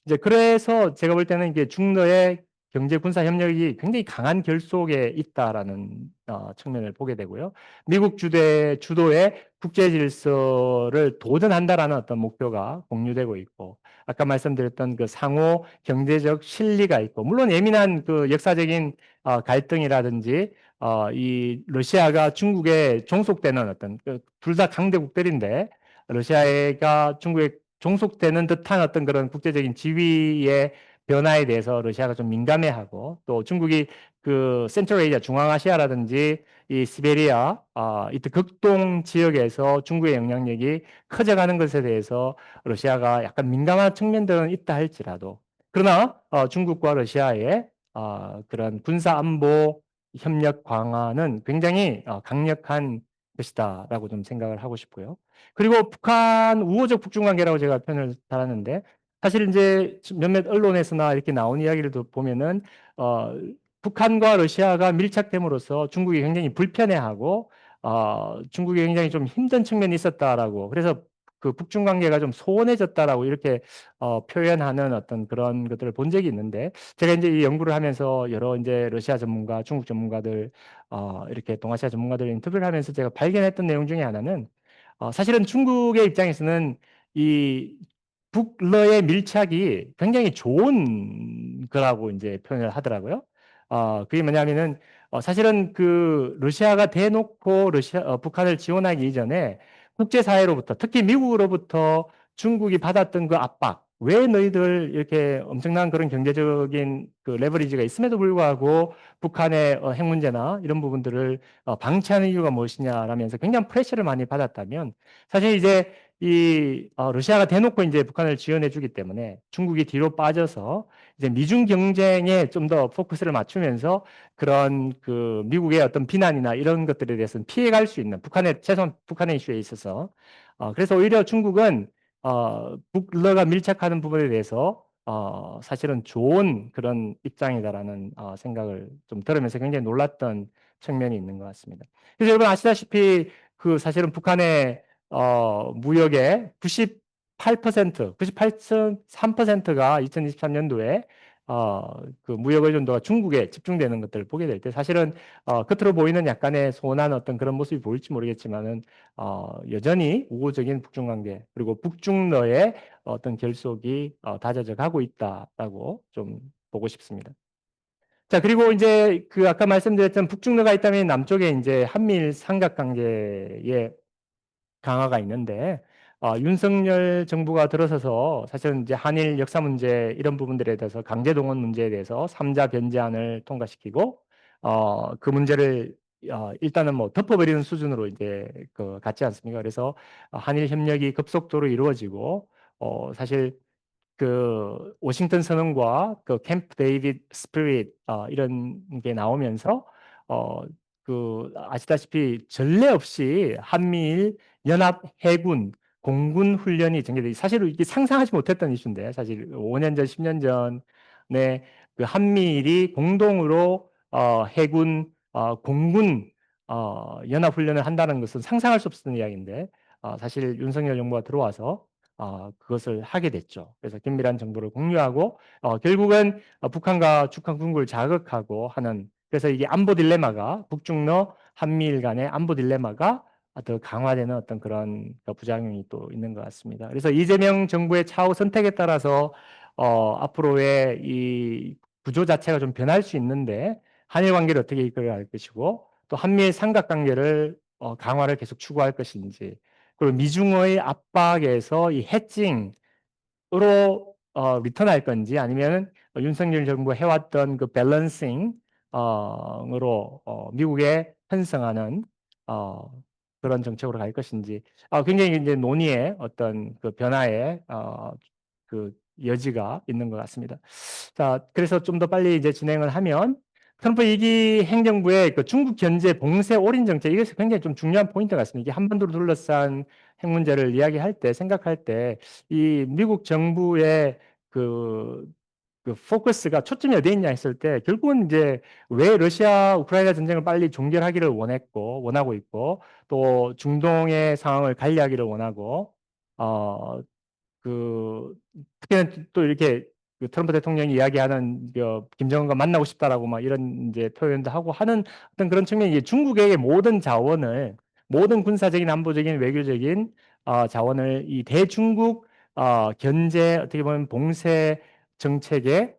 이제 그래서 제가 볼 때는 이게 중러의 경제 군사 협력이 굉장히 강한 결속에 있다라는 측면을 보게 되고요. 미국 주도의 국제 질서를 도전한다라는 어떤 목표가 공유되고 있고, 아까 말씀드렸던 그 상호 경제적 실리가 있고, 물론 예민한 그 역사적인 갈등이라든지 이 러시아가 중국에 종속되는 어떤 둘 다 강대국들인데 러시아가 중국에 종속되는 듯한 어떤 그런 국제적인 지위의 변화에 대해서 러시아가 좀 민감해하고 또 중국이 그 센트럴아시아, 중앙아시아라든지 이 시베리아, 이때 극동 지역에서 중국의 영향력이 커져가는 것에 대해서 러시아가 약간 민감한 측면들은 있다 할지라도 그러나 중국과 러시아의 그런 군사 안보 협력 강화는 굉장히 강력한 것이다라고 좀 생각을 하고 싶고요. 그리고 북한 우호적 북중 관계라고 제가 표현을 달았는데 사실 이제 몇몇 언론에서나 이렇게 나온 이야기를 보면은 어, 북한과 러시아가 밀착됨으로써 중국이 굉장히 불편해하고 중국이 굉장히 좀 힘든 측면이 있었다라고 그래서 그 북중 관계가 좀 소원해졌다라고 이렇게 표현하는 어떤 그런 것들을 본 적이 있는데 제가 이제 이 연구를 하면서 여러 이제 러시아 전문가, 중국 전문가들 이렇게 동아시아 전문가들 인터뷰를 하면서 제가 발견했던 내용 중에 하나는 사실은 중국의 입장에서는 이 북러의 밀착이 굉장히 좋은 거라고 이제 표현을 하더라고요. 그게 뭐냐면은 사실은 그 러시아가 대놓고 북한을 지원하기 이전에 국제사회로부터 특히 미국으로부터 중국이 받았던 그 압박, 왜 너희들 이렇게 엄청난 그런 경제적인 그 레버리지가 있음에도 불구하고 북한의 핵 문제나 이런 부분들을 방치하는 이유가 무엇이냐라면서 굉장히 프레셔를 많이 받았다면 사실 이제 이 러시아가 대놓고 이제 북한을 지원해 주기 때문에 중국이 뒤로 빠져서 이제 미중 경쟁에 좀 더 포커스를 맞추면서 그런 그 미국의 어떤 비난이나 이런 것들에 대해서는 피해갈 수 있는 최소한 북한의 이슈에 있어서 그래서 오히려 중국은 북러가 밀착하는 부분에 대해서 사실은 좋은 그런 입장이다라는 생각을 좀 들으면서 굉장히 놀랐던 측면이 있는 것 같습니다. 그래서 여러분 아시다시피 그 사실은 북한의 무역의 98%, 98.3%가 2023년도에 그 무역 의존도가 중국에 집중되는 것들을 보게 될 때 사실은 겉으로 보이는 약간의 소원한 어떤 그런 모습이 보일지 모르겠지만은 여전히 우호적인 북중 관계 그리고 북중러의 어떤 결속이 다져져 가고 있다라고 좀 보고 싶습니다. 자, 그리고 이제 그 아까 말씀드렸던 북중러가 있다면 남쪽에 이제 한미일 삼각관계의 강화가 있는데 윤석열 정부가 들어서서 사실은 이제 한일 역사 문제 이런 부분들에 대해서 강제 동원 문제에 대해서 삼자 변제안을 통과시키고 그 문제를 일단은 뭐 덮어버리는 수준으로 이제 그 갔지 않습니까? 그래서 한일 협력이 급속도로 이루어지고 사실 그 워싱턴 선언과 그 캠프 데이비드 스피릿 이런 게 나오면서 어, 그 아시다시피 전례 없이 한미일 연합 해군 공군 훈련이 전개돼 사실 이게 상상하지 못했던 이슈인데 사실 5년 전, 10년 전에 그 한미일이 공동으로 해군 공군 연합 훈련을 한다는 것은 상상할 수 없었던 이야기인데 사실 윤석열 정부가 들어와서 그것을 하게 됐죠. 그래서 긴밀한 정보를 공유하고 결국은 북한과 북한 군국을 자극하고 하는 그래서 이게 안보 딜레마가 북중러 한미일 간의 안보 딜레마가 더 강화되는 어떤 그런 부작용이 또 있는 것 같습니다. 그래서 이재명 정부의 차후 선택에 따라서 앞으로의 이 구조 자체가 좀 변할 수 있는데 한일 관계를 어떻게 이끌어갈 것이고 또 한미일 삼각관계를 강화를 계속 추구할 것인지 그리고 미중의 압박에서 이 해칭으로 리턴할 건지 아니면 윤석열 정부가 해왔던 그 밸런싱 으로 미국에 편성하는 어, 그런 정책으로 갈 것인지 굉장히 이제 논의의 어떤 그 변화의 그 여지가 있는 것 같습니다. 자, 그래서 좀 더 빨리 이제 진행을 하면 트럼프 2기 행정부의 그 중국 견제 봉쇄 올인 정책 이것이 굉장히 좀 중요한 포인트 같습니다. 이게 한반도를 둘러싼 핵 문제를 이야기할 때 생각할 때 이 미국 정부의 그, 그 포커스가 초점이 어디에 있냐 했을 때 결국은 이제 왜 러시아 우크라이나 전쟁을 빨리 종결하기를 원하고 있고 또 중동의 상황을 관리하기를 원하고 어, 그 특히는 또 이렇게 그 트럼프 대통령이 이야기하는 김정은과 만나고 싶다라고 막 이런 이제 표현도 하고 하는 어떤 그런 측면이 이제 중국에게 모든 자원을 모든 군사적인 안보적인 외교적인 자원을 이 대중국 견제 어떻게 보면 봉쇄 정책에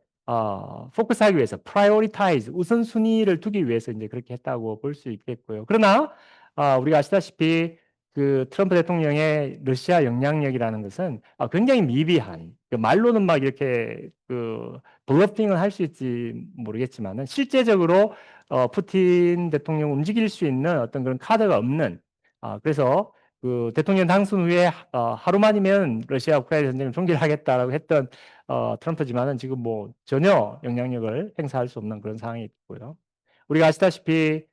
포커스하기 위해서 prioritize 우선순위를 두기 위해서 이제 그렇게 했다고 볼 수 있겠고요. 그러나 우리가 아시다시피 그 트럼프 대통령의 러시아 영향력이라는 것은 굉장히 미비한 그 말로는 막 이렇게 그 블러핑을 할 수 있지 모르겠지만은 실제적으로 푸틴 대통령 움직일 수 있는 어떤 그런 카드가 없는 그래서 그 대통령 당선 후에 하루만이면 러시아 우크라이나 전쟁을 종결하겠다라고 했던 트럼프지만은 지금 뭐 전혀 영향력을 행사할 수 없는 그런 상황이 있고요. 우리가 아시다시피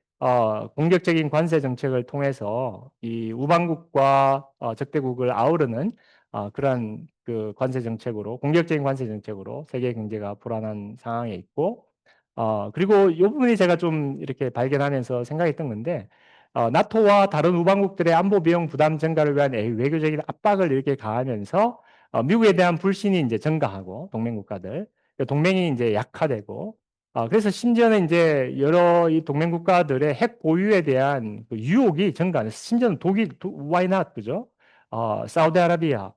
공격적인 관세 정책을 통해서 이 우방국과 적대국을 아우르는 그러한 그 관세 정책으로 공격적인 관세 정책으로 세계 경제가 불안한 상황에 있고 그리고 이 부분이 제가 좀 이렇게 발견하면서 생각했던 건데 나토와 다른 우방국들의 안보 비용 부담 증가를 위한 외교적인 압박을 이렇게 가하면서 미국에 대한 불신이 이제 증가하고 동맹국가들 동맹이 이제 약화되고 그래서 심지어는 이제 여러 이 동맹 국가들의 핵 보유에 대한 그 유혹이 증가하는, 심지어는 독일, why not, 그죠? 사우디아라비아,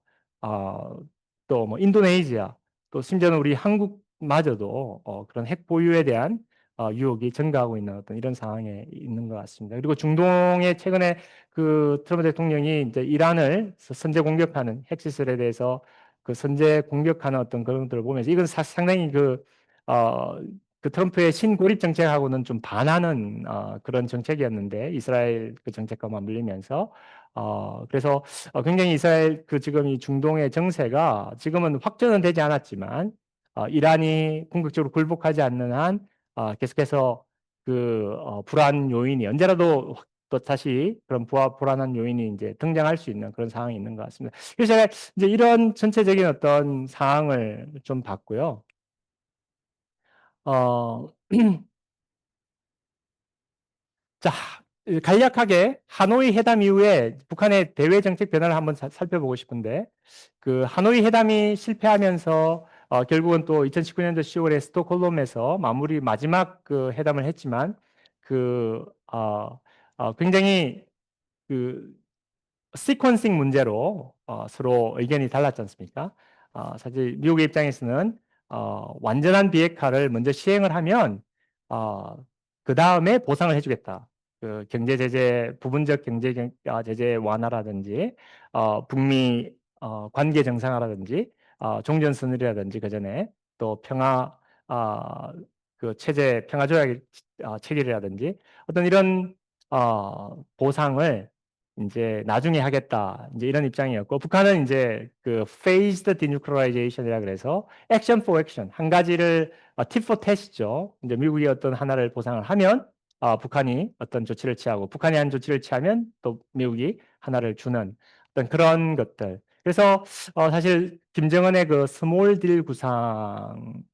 또 뭐 인도네시아, 또 심지어는 우리 한국마저도 그런 핵 보유에 대한 유혹이 증가하고 있는 어떤 이런 상황에 있는 것 같습니다. 그리고 중동에 최근에 그 트럼프 대통령이 이제 이란을 선제 공격하는 핵시설에 대해서 그 선제 공격하는 어떤 그런 것들을 보면서 이건 상당히 어, 그 트럼프의 신고립 정책하고는 좀 반하는 그런 정책이었는데 이스라엘 그 정책과 맞물리면서 그래서 굉장히 이스라엘 그 지금 이 중동의 정세가 지금은 확전은 되지 않았지만 이란이 궁극적으로 굴복하지 않는 한 계속해서 그 불안 요인이 언제라도 또 다시 그런 불안한 요인이 이제 등장할 수 있는 그런 상황이 있는 것 같습니다. 그래서 제가 이제 이런 전체적인 어떤 상황을 좀 봤고요. 어, 자, 간략하게 하노이 회담 이후에 북한의 대외 정책 변화를 한번 살펴보고 싶은데, 그 하노이 회담이 실패하면서 결국은 또 2019년도 10월에 스톡홀름에서 마지막 그 회담을 했지만, 그 굉장히 그 시퀀싱 문제로 서로 의견이 달랐지 않습니까? 사실 미국의 입장에서는 완전한 비핵화를 먼저 시행을 하면 그 다음에 보상을 해주겠다. 그 경제 제재, 부분적 제재 완화라든지 북미 관계 정상화라든지 종전 선언이라든지 그 전에 또 어, 그 평화 조약 체결이라든지 어떤 이런 보상을 이제 나중에 하겠다. 이제 이런 입장이었고, 북한은 이제 그 phased denuclearization이라 그래서 action for action 한 가지를 tit for tat이죠. 이제 미국이 어떤 하나를 보상을 하면 북한이 어떤 조치를 취하고, 북한이 한 조치를 취하면 또 미국이 하나를 주는 어떤 그런 것들. 그래서 사실 김정은의 그 스몰 딜 구상과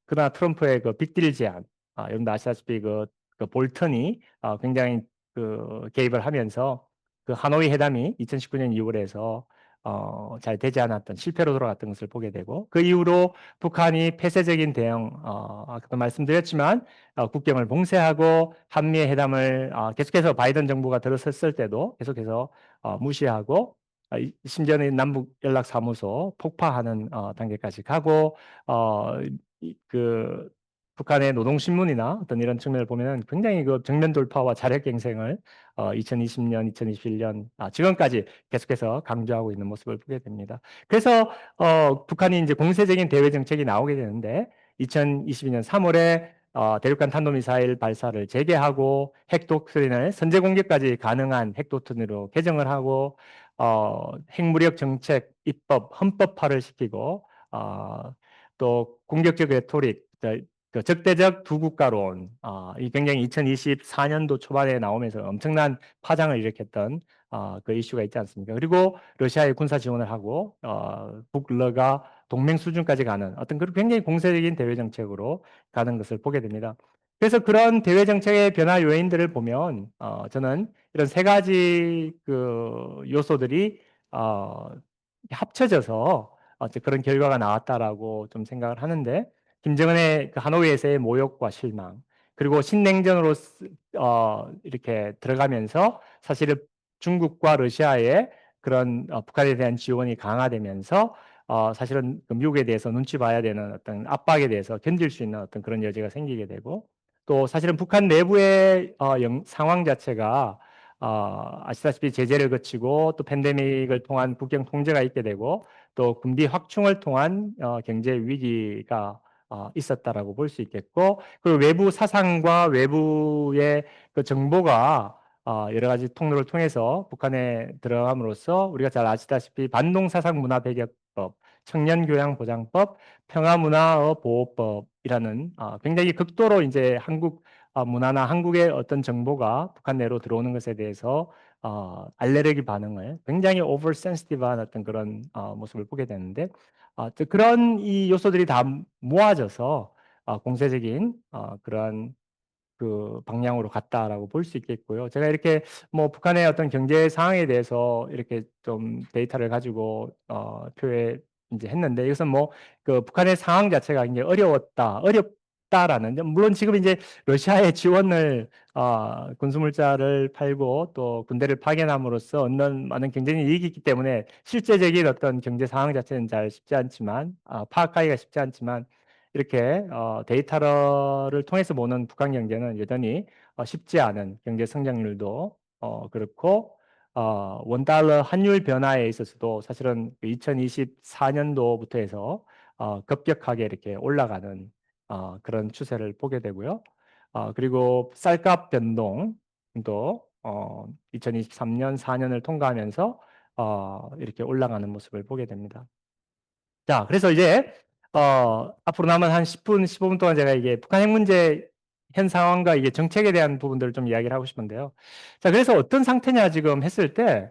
그러나 트럼프의 그 빅딜 제안, 여러분도 아시다시피 그 볼턴이 굉장히 그 개입을 하면서 그 하노이 회담이 2019년 2월에서 잘 되지 않았던 실패로 돌아갔던 것을 보게 되고 그 이후로 북한이 폐쇄적인 대응, 아까도 말씀드렸지만 국경을 봉쇄하고 한미의 회담을 계속해서 바이든 정부가 들어섰을 때도 계속해서 무시하고 심지어는 남북 연락사무소 폭파하는 단계까지 가고 그 북한의 노동신문이나 어떤 이런 측면을 보면 굉장히 그 정면 돌파와 자력갱생을 2020년, 2021년 지금까지 계속해서 강조하고 있는 모습을 보게 됩니다. 그래서 북한이 이제 공세적인 대외 정책이 나오게 되는데 2022년 3월에 대륙간 탄도미사일 발사를 재개하고 핵 독트린을 선제 공격까지 가능한 핵 독트린으로 개정을 하고 핵무력 정책 입법 헌법화를 시키고 또 공격적 레토릭, 그 적대적 두 국가론, 이 굉장히 2024년도 초반에 나오면서 엄청난 파장을 일으켰던 그 이슈가 있지 않습니까? 그리고 러시아에 군사 지원을 하고 북러가 동맹 수준까지 가는 어떤 그런 굉장히 공세적인 대외 정책으로 가는 것을 보게 됩니다. 그래서 그런 대외 정책의 변화 요인들을 보면 저는 이런 세 가지 그 요소들이 합쳐져서 그런 결과가 나왔다라고 좀 생각을 하는데 김정은의 그 하노이에서의 모욕과 실망 그리고 신냉전으로 이렇게 들어가면서 사실은 중국과 러시아의 그런 북한에 대한 지원이 강화되면서 사실은 그 미국에 대해서 눈치 봐야 되는 어떤 압박에 대해서 견딜 수 있는 어떤 그런 여지가 생기게 되고 또 사실은 북한 내부의 상황 자체가 아시다시피 제재를 거치고 또 팬데믹을 통한 국경 통제가 있게 되고 또 군비 확충을 통한 경제 위기가 있었다라고 볼 수 있겠고 그리고 외부 사상과 외부의 그 정보가 여러 가지 통로를 통해서 북한에 들어감으로써 우리가 잘 아시다시피 반동사상 문화 배격법, 청년교양보장법, 평화문화보호법이라는 굉장히 극도로 이제 한국 문화나 한국의 어떤 정보가 북한 내로 들어오는 것에 대해서 알레르기 반응을 굉장히 오버센시티브한 어떤 그런 모습을 보게 되는데 그런 이 요소들이 다 모아져서 공세적인 그러한 그 방향으로 갔다라고 볼 수 있겠고요. 제가 이렇게 뭐 북한의 어떤 경제 상황에 대해서 이렇게 좀 데이터를 가지고 표에 이제 했는데 이것은 뭐 그 북한의 상황 자체가 굉장히 어렵다라는 물론 지금 이제 러시아의 지원을 군수물자를 팔고 또 군대를 파견함으로써 얻는 많은 경제적 이익이 있기 때문에 실제적인 어떤 경제 상황 자체는 잘 쉽지 않지만 파악하기가 쉽지 않지만 이렇게 데이터를 통해서 보는 북한 경제는 여전히 쉽지 않은 경제 성장률도 그렇고 원달러 환율 변화에 있어서도 사실은 2024년도부터 해서 급격하게 이렇게 올라가는 그런 추세를 보게 되고요. 그리고 쌀값 변동도 2023년, 4년을 통과하면서 이렇게 올라가는 모습을 보게 됩니다. 자, 그래서 이제 앞으로 남은 한 10분, 15분 동안 제가 이게 북한 핵 문제 현 상황과 이게 정책에 대한 부분들을 좀 이야기를 하고 싶은데요. 자, 그래서 어떤 상태냐 지금 했을 때,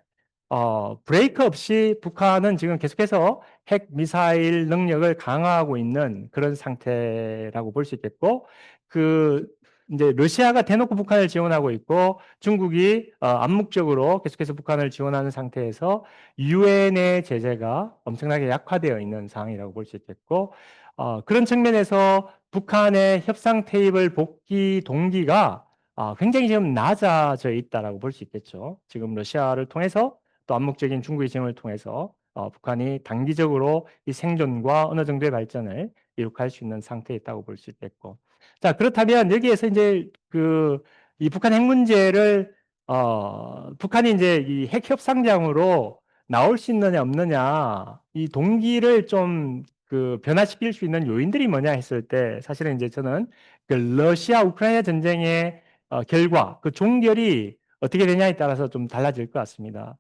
브레이크 없이 북한은 지금 계속해서 핵 미사일 능력을 강화하고 있는 그런 상태라고 볼 수 있겠고, 그, 이제 러시아가 대놓고 북한을 지원하고 있고, 중국이 암묵적으로 계속해서 북한을 지원하는 상태에서 유엔의 제재가 엄청나게 약화되어 있는 상황이라고 볼 수 있겠고, 그런 측면에서 북한의 협상 테이블 복귀 동기가 굉장히 지금 낮아져 있다라고 볼 수 있겠죠. 지금 러시아를 통해서 또 암묵적인 중국의 지원을 통해서 북한이 단기적으로 이 생존과 어느 정도의 발전을 이룩할 수 있는 상태에 있다고 볼 수 있겠고. 자, 그렇다면 여기에서 이제 이 북한 핵 문제를 북한이 이제 이 핵 협상장으로 나올 수 있느냐 없느냐 이 동기를 좀 변화시킬 수 있는 요인들이 뭐냐 했을 때 사실은 이제 저는 그 러시아 우크라이나 전쟁의 결과 그 종결이 어떻게 되냐에 따라서 좀 달라질 것 같습니다.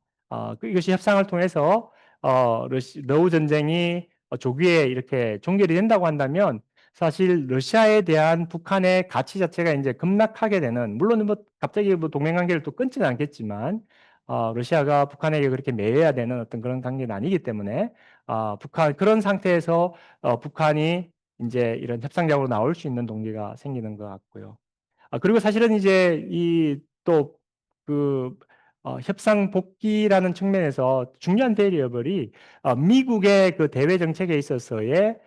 이것이 협상을 통해서 러우 전쟁이 조기에 이렇게 종결이 된다고 한다면 사실 러시아에 대한 북한의 가치 자체가 이제 급락하게 되는 물론 뭐 갑자기 뭐 동맹 관계를 또 끊지는 않겠지만 러시아가 북한에게 그렇게 매여야 되는 어떤 그런 관계는 아니기 때문에 북한 그런 상태에서 북한이 이제 이런 협상장으로 나올 수 있는 동기가 생기는 것 같고요. 그리고 사실은 이제 이 또 그 협상 복귀라는 측면에서 중요한 베리어블이 미국의 그 대외 정책에 있어서의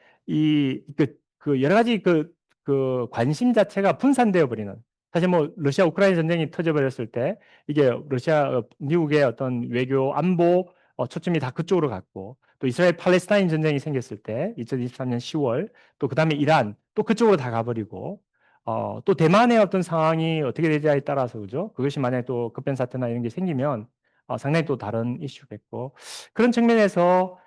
그 여러 가지 그 관심 자체가 분산되어 버리는 사실 뭐 러시아 우크라이나 전쟁이 터져버렸을 때 이게 미국의 어떤 외교 안보 초점이 다 그쪽으로 갔고 또 이스라엘 팔레스타인 전쟁이 생겼을 때 2023년 10월 또 그다음에 이란 또 그쪽으로 다 가버리고 또 대만의 어떤 상황이 어떻게 되냐에 따라서 그죠? 그것이 만약에 또 급변 사태나 이런 게 생기면 상당히 또 다른 이슈겠고 그런 측면에서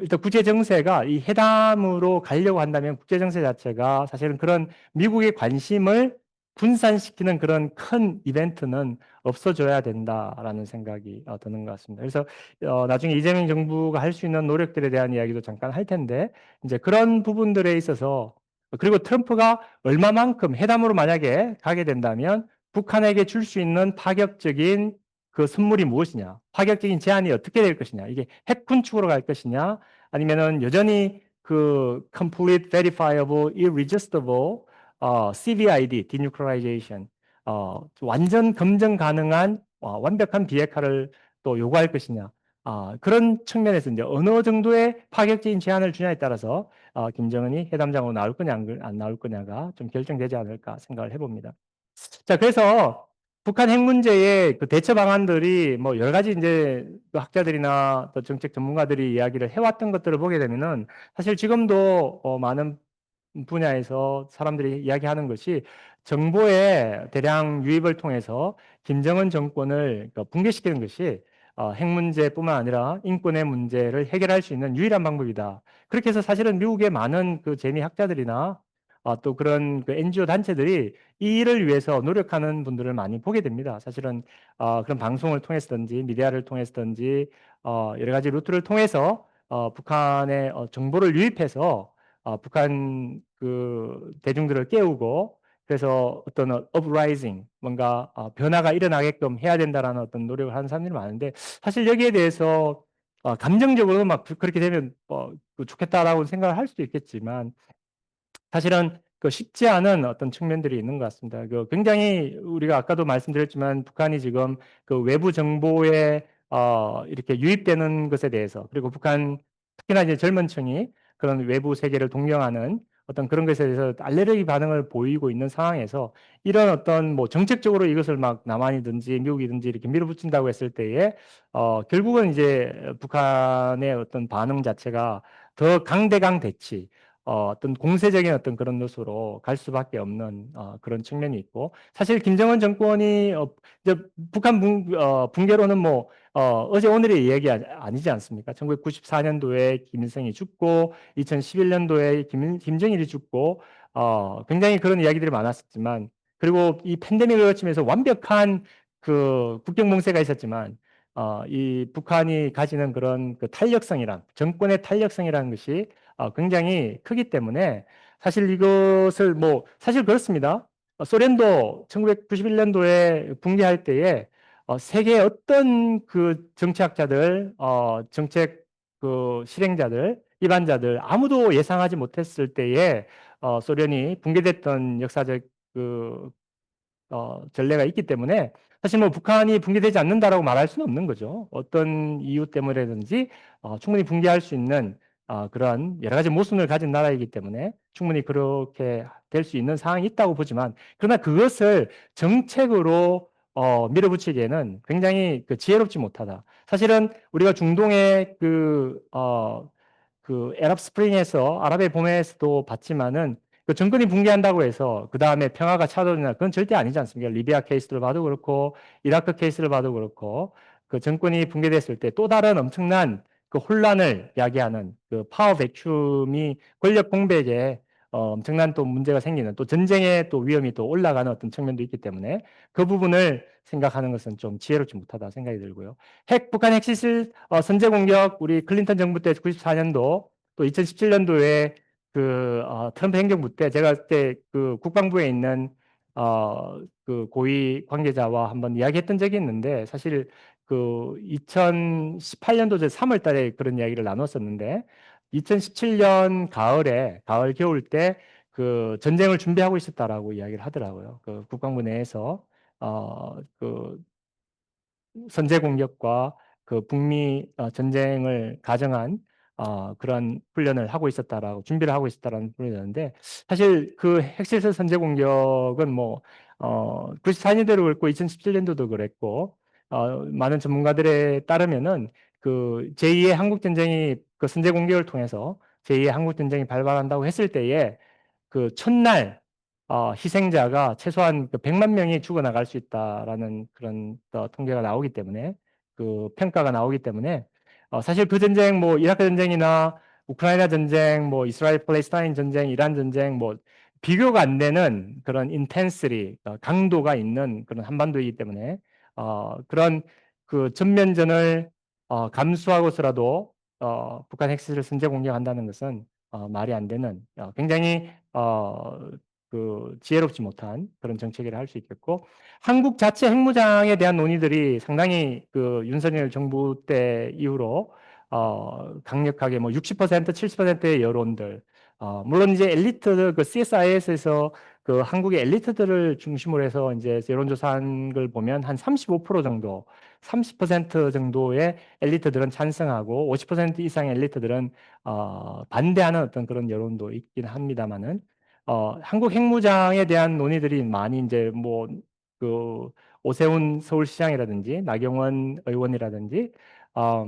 일단 국제 정세가 이 회담으로 가려고 한다면 국제 정세 자체가 사실은 그런 미국의 관심을 분산시키는 그런 큰 이벤트는 없어져야 된다라는 생각이 드는 것 같습니다. 그래서 나중에 이재명 정부가 할 수 있는 노력들에 대한 이야기도 잠깐 할 텐데 이제 그런 부분들에 있어서 그리고 트럼프가 얼마만큼 회담으로 만약에 가게 된다면 북한에게 줄 수 있는 파격적인 그 선물이 무엇이냐, 파격적인 제안이 어떻게 될 것이냐, 이게 핵 군축으로 갈 것이냐, 아니면은 여전히 그 complete verifiable irresistible CVID denuclearization 완전 검증 가능한 완벽한 비핵화를 또 요구할 것이냐. 그런 측면에서 이제 어느 정도의 파격적인 제안을 주냐에 따라서 김정은이 회담장으로 나올 거냐 안 나올 거냐가 좀 결정되지 않을까 생각을 해봅니다. 자, 그래서 북한 핵 문제의 그 대처 방안들이 뭐 여러 가지 이제 그 학자들이나 또 정책 전문가들이 이야기를 해왔던 것들을 보게 되면은 사실 지금도 많은 분야에서 사람들이 이야기하는 것이 정보의 대량 유입을 통해서 김정은 정권을 붕괴시키는 것이 핵 문제뿐만 아니라 인권의 문제를 해결할 수 있는 유일한 방법이다. 그렇게 해서 사실은 미국의 많은 그 재미 학자들이나 또 그런 그 NGO 단체들이 이 일을 위해서 노력하는 분들을 많이 보게 됩니다. 사실은 그런 방송을 통해서든지 미디어를 통해서든지 여러 가지 루트를 통해서 북한의 정보를 유입해서 북한 그 대중들을 깨우고 그래서 어떤 uprising 뭔가 변화가 일어나게끔 해야 된다라는 어떤 노력을 하는 사람들이 많은데 사실 여기에 대해서 감정적으로 막 그렇게 되면 좋겠다라고 생각을 할 수도 있겠지만 사실은 그 쉽지 않은 어떤 측면들이 있는 것 같습니다. 그 굉장히 우리가 아까도 말씀드렸지만 북한이 지금 그 외부 정보에 이렇게 유입되는 것에 대해서 그리고 북한 특히나 이제 젊은 층이 그런 외부 세계를 동경하는 어떤 그런 것에 대해서 알레르기 반응을 보이고 있는 상황에서 이런 어떤 뭐 정책적으로 이것을 막 남한이든지 미국이든지 이렇게 밀어붙인다고 했을 때에 결국은 이제 북한의 어떤 반응 자체가 더 강대강 대치 어떤 공세적인 어떤 그런 요소로 갈 수밖에 없는 그런 측면이 있고 사실 김정은 정권이 이제 북한 붕괴로는 뭐 어제 오늘의 이야기 아니지 않습니까? 1994년도에 김일성이 죽고 2011년도에 김정일이 죽고 굉장히 그런 이야기들이 많았었지만 그리고 이 팬데믹을 거치면서 완벽한 그 국경 봉쇄가 있었지만 이 북한이 가지는 그런 그 탄력성이란 정권의 탄력성이라는 것이 굉장히 크기 때문에 사실 이것을 뭐 사실 그렇습니다. 소련도 1991년도에 붕괴할 때에 세계 어떤 그 정치학자들, 정책 그 실행자들, 입안자들 아무도 예상하지 못했을 때에 소련이 붕괴됐던 역사적 그 전례가 있기 때문에 사실 뭐 북한이 붕괴되지 않는다라고 말할 수는 없는 거죠. 어떤 이유 때문에든지 충분히 붕괴할 수 있는 그런 여러 가지 모순을 가진 나라이기 때문에 충분히 그렇게 될 수 있는 상황이 있다고 보지만 그러나 그것을 정책으로 밀어붙이기에는 굉장히 그 지혜롭지 못하다. 사실은 우리가 중동의 그 아랍 스프링에서 아랍의 봄에서도 봤지만은 그 정권이 붕괴한다고 해서 그 다음에 평화가 찾아오느냐 그건 절대 아니지 않습니까? 리비아 케이스를 봐도 그렇고 이라크 케이스를 봐도 그렇고 그 정권이 붕괴됐을 때 또 다른 엄청난 그 혼란을 야기하는 그 파워 백큐음이 권력 공백에 엄청난 또 문제가 생기는 또 전쟁의 또 위험이 또 올라가는 어떤 측면도 있기 때문에 그 부분을 생각하는 것은 좀 지혜롭지 못하다 생각이 들고요. 북한 핵시설 선제 공격 우리 클린턴 정부 때 94년도 또 2017년도에 트럼프 행정부 때 제가 그때 그 국방부에 있는 그 고위 관계자와 한번 이야기했던 적이 있는데 사실 그 2018년도 3월 달에 그런 이야기를 나눴었는데 2017년 가을 겨울 때 그 전쟁을 준비하고 있었다라고 이야기를 하더라고요. 그 국방부 내에서 그 선제 공격과 그 북미 전쟁을 가정한 그런 훈련을 하고 있었다라고 준비를 하고 있었다라는 훈련이었는데 사실 그 핵실세 선제 공격은 뭐 94년대로 그랬고 2017년도도 그랬고 많은 전문가들에 따르면은 그 제2의 한국 전쟁이 그 선제 공격을 통해서 제2의 한국 전쟁이 발발한다고 했을 때에 그 첫날 희생자가 최소한 그 100만 명이 죽어나갈 수 있다라는 그런 통계가 나오기 때문에 그 평가가 나오기 때문에 사실 그 전쟁 뭐 이라크 전쟁이나 우크라이나 전쟁 뭐 이스라엘 팔레스타인 전쟁 이란 전쟁 뭐 비교가 안 되는 그런 인텐스리 강도가 있는 그런 한반도이기 때문에 그런 그 전면전을 감수하고서라도 북한 핵실을 선제 공격한다는 것은 말이 안 되는 굉장히 그 지혜롭지 못한 그런 정책이라 할 수 있겠고 한국 자체 핵무장에 대한 논의들이 상당히 그 윤석열 정부 때 이후로 강력하게 뭐 60%, 70%의 여론들 물론 이제 엘리트 그 CSIS에서 그 한국의 엘리트들을 중심으로 해서 이제 여론조사한 걸 보면 한 35% 정도, 30% 정도의 엘리트들은 찬성하고 50% 이상의 엘리트들은 반대하는 어떤 그런 여론도 있긴 합니다만은 한국 핵무장에 대한 논의들이 많이 이제 뭐 그 오세훈 서울시장이라든지 나경원 의원이라든지 어,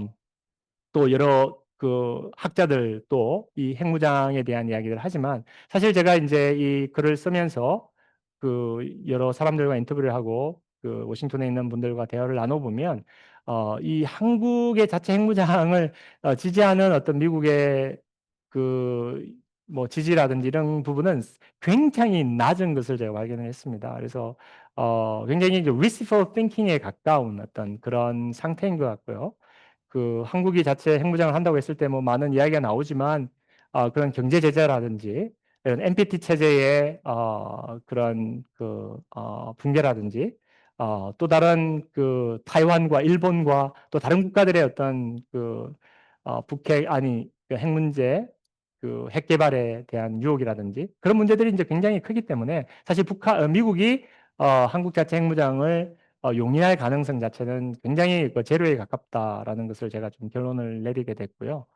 또 여러 그 학자들 또 이 핵무장에 대한 이야기를 하지만 사실 제가 이제 이 글을 쓰면서 그 여러 사람들과 인터뷰를 하고 그 워싱턴에 있는 분들과 대화를 나눠보면 이 한국의 자체 핵무장을 지지하는 어떤 미국의 그 뭐 지지라든지 이런 부분은 굉장히 낮은 것을 제가 발견을 했습니다. 그래서 굉장히 이제 wishful thinking에 가까운 어떤 그런 상태인 것 같고요. 그 한국이 자체 핵무장을 한다고 했을 때 뭐 많은 이야기가 나오지만 그런 경제 제재라든지 이런 NPT 체제의 그런 그 붕괴라든지 또 다른 그 타이완과 일본과 또 다른 국가들의 어떤 그 북핵 아니 그핵 문제 그 핵 개발에 대한 유혹이라든지 그런 문제들이 이제 굉장히 크기 때문에 사실 미국이 한국 자체 핵무장을 용인할 가능성 자체는 굉장히 그 제로에 가깝다라는 것을 제가 좀 결론을 내리게 됐고요.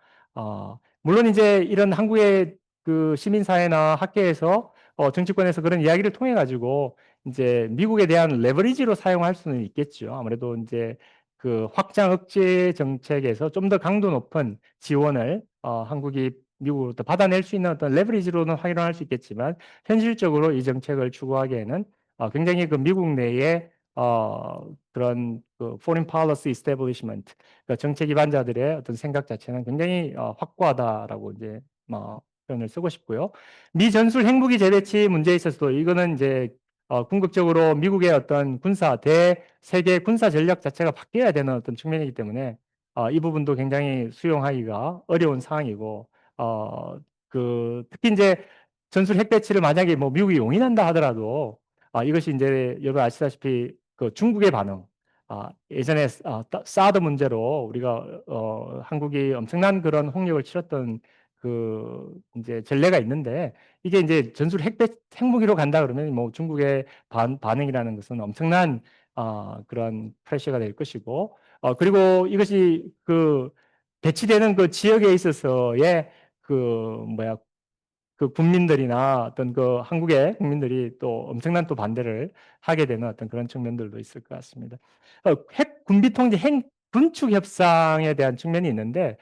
물론 이제 이런 한국의 그 시민사회나 학계에서 정치권에서 그런 이야기를 통해 가지고 이제 미국에 대한 레버리지로 사용할 수는 있겠죠. 아무래도 이제 그 확장 억제 정책에서 좀 더 강도 높은 지원을 한국이 미국으로부터 받아낼 수 있는 어떤 레버리지로는 활용할 수 있겠지만 현실적으로 이 정책을 추구하기에는 굉장히 그 미국 내에 그런 그 foreign policy establishment, 그 정책 기반자들의 어떤 생각 자체는 굉장히 확고하다라고 이제 표현을 쓰고 싶고요. 미 전술 핵무기 재배치 문제에 있어서도 이거는 이제 궁극적으로 미국의 어떤 세계 군사 전략 자체가 바뀌어야 되는 어떤 측면이기 때문에 이 부분도 굉장히 수용하기가 어려운 상황이고 특히 이제 전술 핵 배치를 만약에 뭐 미국이 용인한다 하더라도 이것이 이제 여러분 아시다시피 그 중국의 반응, 예전에 사드 문제로 우리가 한국이 엄청난 그런 홍역을 치렀던 그 이제 전례가 있는데 이게 이제 전술 핵무기로 간다 그러면 뭐 중국의 반응이라는 것은 엄청난 그런 프레셔가 될 것이고 그리고 이것이 그 배치되는 그 지역에 있어서의 그 뭐야 그 국민들이나 어떤 그 한국의 국민들이 또 엄청난 또 반대를 하게 되는 어떤 그런 측면들도 있을 것 같습니다. 핵 군비 통제, 핵 군축 협상에 대한 측면이 있는데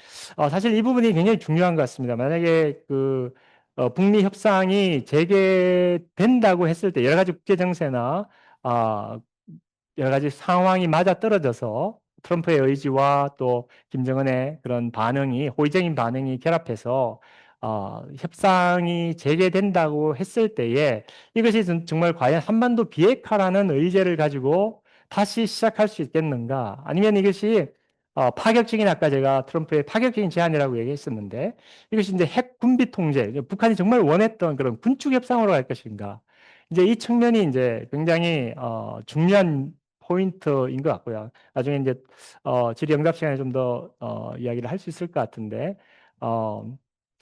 사실 이 부분이 굉장히 중요한 것 같습니다. 만약에 그 북미 협상이 재개된다고 했을 때 여러 가지 국제 정세나 아, 여러 가지 상황이 맞아떨어져서 트럼프의 의지와 또 김정은의 그런 반응이 호의적인 반응이 결합해서 협상이 재개된다고 했을 때에 이것이 정말 과연 한반도 비핵화라는 의제를 가지고 다시 시작할 수 있겠는가? 아니면 이것이 파격적인 아까 제가 트럼프의 파격적인 제안이라고 얘기했었는데 이것이 이제 핵 군비 통제, 북한이 정말 원했던 그런 군축 협상으로 갈 것인가? 이제 이 측면이 이제 굉장히 중요한 포인트인 것 같고요. 나중에 이제 질의응답 시간에 좀 더 이야기를 할 수 있을 것 같은데 어,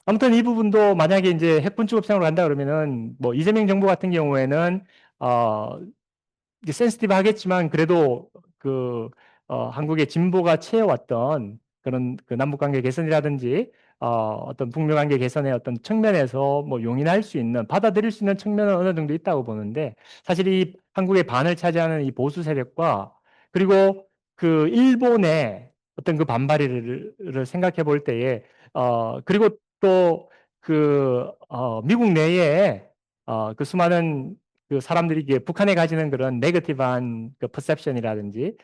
아무튼 이 부분도 만약에 이제 핵군축 협상으로 간다 그러면은 뭐 이재명 정부 같은 경우에는 어, 이제 센시티브 하겠지만 그래도 그 한국의 진보가 취해왔던 그런 그 남북 관계 개선이라든지 어떤 북미 관계 개선의 어떤 측면에서 뭐 용인할 수 있는 받아들일 수 있는 측면은 어느 정도 있다고 보는데 사실 이 한국의 반을 차지하는 이 보수 세력과 그리고 그 일본의 어떤 그 반발을 생각해 볼 때에 그리고 또 그 미국 내에 그 수많은 그 사람들이 이게 북한에 가지는 그런 네거티브한 그 퍼셉션이라든지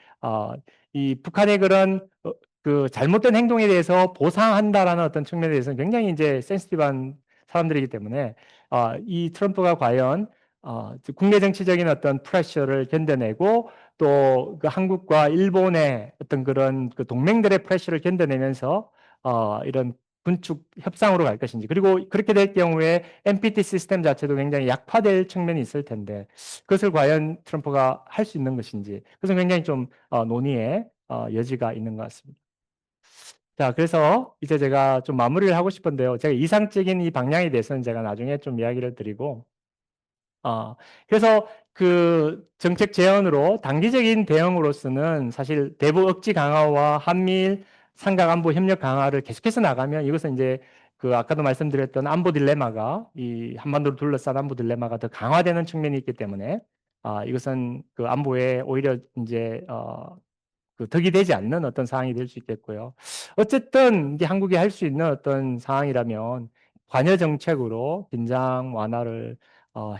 이 북한의 그런 그 잘못된 행동에 대해서 보상한다라는 어떤 측면에 대해서는 굉장히 이제 센시티브한 사람들이기 때문에 이 트럼프가 과연 국내 정치적인 어떤 프레셔를 견뎌내고 또 그 한국과 일본의 어떤 그런 그 동맹들의 프레셔를 견뎌내면서 이런 군축 협상으로 갈 것인지 그리고 그렇게 될 경우에 NPT 시스템 자체도 굉장히 약화될 측면이 있을 텐데 그것을 과연 트럼프가 할 수 있는 것인지 그것은 굉장히 좀 논의의 여지가 있는 것 같습니다. 자, 그래서 이제 제가 좀 마무리를 하고 싶은데요. 제가 이상적인 이 방향에 대해서는 제가 나중에 좀 이야기를 드리고 그래서 그 정책 제언으로 단기적인 대응으로서는 사실 대북 억지 강화와 한미일 삼각 안보 협력 강화를 계속해서 나가면 이것은 이제 그 아까도 말씀드렸던 안보 딜레마가 이 한반도를 둘러싼 안보 딜레마가 더 강화되는 측면이 있기 때문에 이것은 그 안보에 오히려 이제 그 덕이 되지 않는 어떤 상황이 될 수 있겠고요. 어쨌든 이게 한국이 할 수 있는 어떤 상황이라면 관여 정책으로 긴장 완화를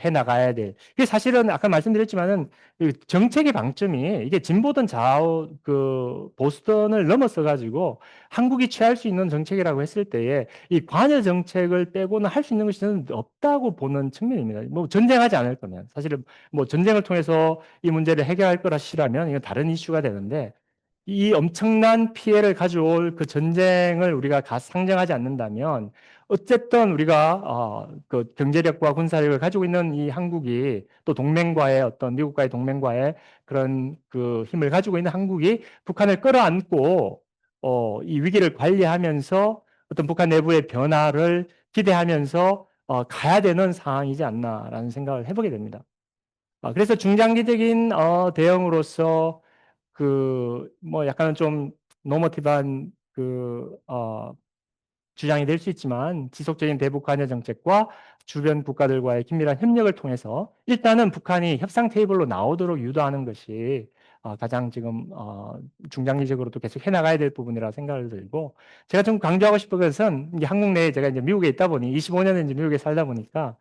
해 나가야 될. 이게 사실은 아까 말씀드렸지만은 이 정책의 방점이 이게 진보든 좌우 그 보수든을 넘어서 가지고 한국이 취할 수 있는 정책이라고 했을 때에 이 관여 정책을 빼고는 할 수 있는 것이 저는 없다고 보는 측면입니다. 뭐 전쟁하지 않을 거면 사실은 뭐 전쟁을 통해서 이 문제를 해결할 거라시라면 이건 다른 이슈가 되는데 이 엄청난 피해를 가져올 그 전쟁을 우리가 상정하지 않는다면 어쨌든 우리가 그 경제력과 군사력을 가지고 있는 이 한국이 또 동맹과의 어떤 미국과의 동맹과의 그런 그 힘을 가지고 있는 한국이 북한을 끌어안고 이 위기를 관리하면서 어떤 북한 내부의 변화를 기대하면서 가야 되는 상황이지 않나라는 생각을 해보게 됩니다. 그래서 중장기적인 대응으로서 그 뭐 약간은 좀 노머티브한 그 주장이 될 수 있지만 지속적인 대북 관여 정책과 주변 국가들과의 긴밀한 협력을 통해서 일단은 북한이 협상 테이블로 나오도록 유도하는 것이 가장 지금 중장기적으로도 계속 해나가야 될 부분이라고 생각을 들고 제가 좀 강조하고 싶은 것은 이제 한국 내에 제가 이제 미국에 있다 보니 25년을 이제 미국에 살다 보니까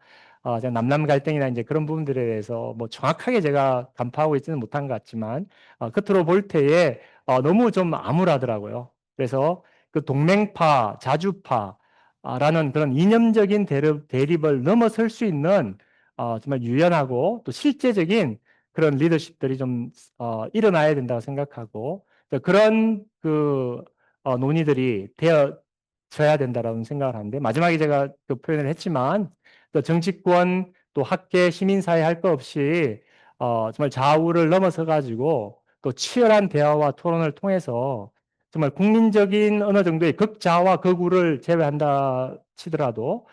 제가 남남 갈등이나 이제 그런 부분들에 대해서 뭐 정확하게 제가 간파하고 있지는 못한 것 같지만 겉으로 볼 때에 너무 좀 암울하더라고요. 그래서 그 동맹파, 자주파라는 그런 이념적인 대립을 넘어설 수 있는 정말 유연하고 또 실제적인 그런 리더십들이 좀 일어나야 된다고 생각하고 또 그런 그 논의들이 되어져야 된다라는 생각을 하는데 마지막에 제가 그 표현을 했지만 또 정치권 또 학계 시민사회 할 것 없이 정말 좌우를 넘어서 가지고 또 치열한 대화와 토론을 통해서 정말 국민적인 어느 정도의 극좌와 극우를 제외한다 치더라도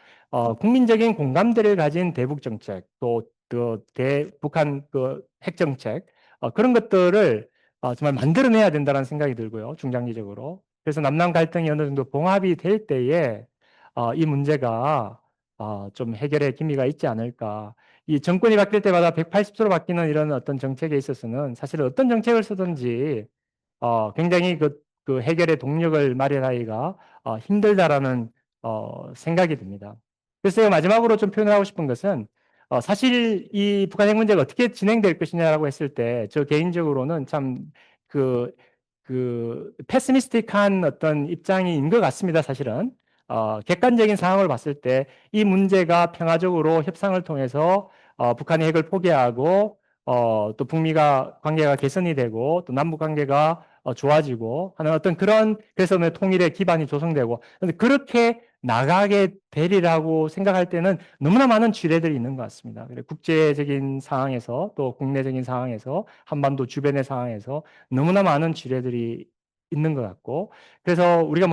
국민적인 공감대를 가진 대북 정책 또 대북한 그 핵 정책 그런 것들을 정말 만들어내야 된다는 생각이 들고요. 중장기적으로. 그래서 남남 갈등이 어느 정도 봉합이 될 때에 이 문제가 좀 해결의 기미가 있지 않을까. 이 정권이 바뀔 때마다 180도로 바뀌는 이런 어떤 정책에 있어서는 사실은 어떤 정책을 쓰든지 굉장히 그 해결의 동력을 마련하기가 힘들다라는 생각이 듭니다. 그래서 제가 마지막으로 좀 표현을 하고 싶은 것은 사실 이 북한 핵 문제가 어떻게 진행될 것이냐라고 했을 때 저 개인적으로는 참 그, 패시미스틱한 어떤 입장인 것 같습니다. 사실은. 객관적인 상황을 봤을 때 이 문제가 평화적으로 협상을 통해서 북한이 핵을 포기하고 또 북미가 관계가 개선이 되고 또 남북 관계가 좋아지고 하는 어떤 그런 그래서 통일의 기반이 조성되고 근데 그렇게 나가게 되리라고 생각할 때는 너무나 많은 지뢰들이 있는 것 같습니다. 그래 국제적인 상황에서 또 국내적인 상황에서 한반도 주변의 상황에서 너무나 많은 지뢰들이 있는 것 같고 그래서 우리가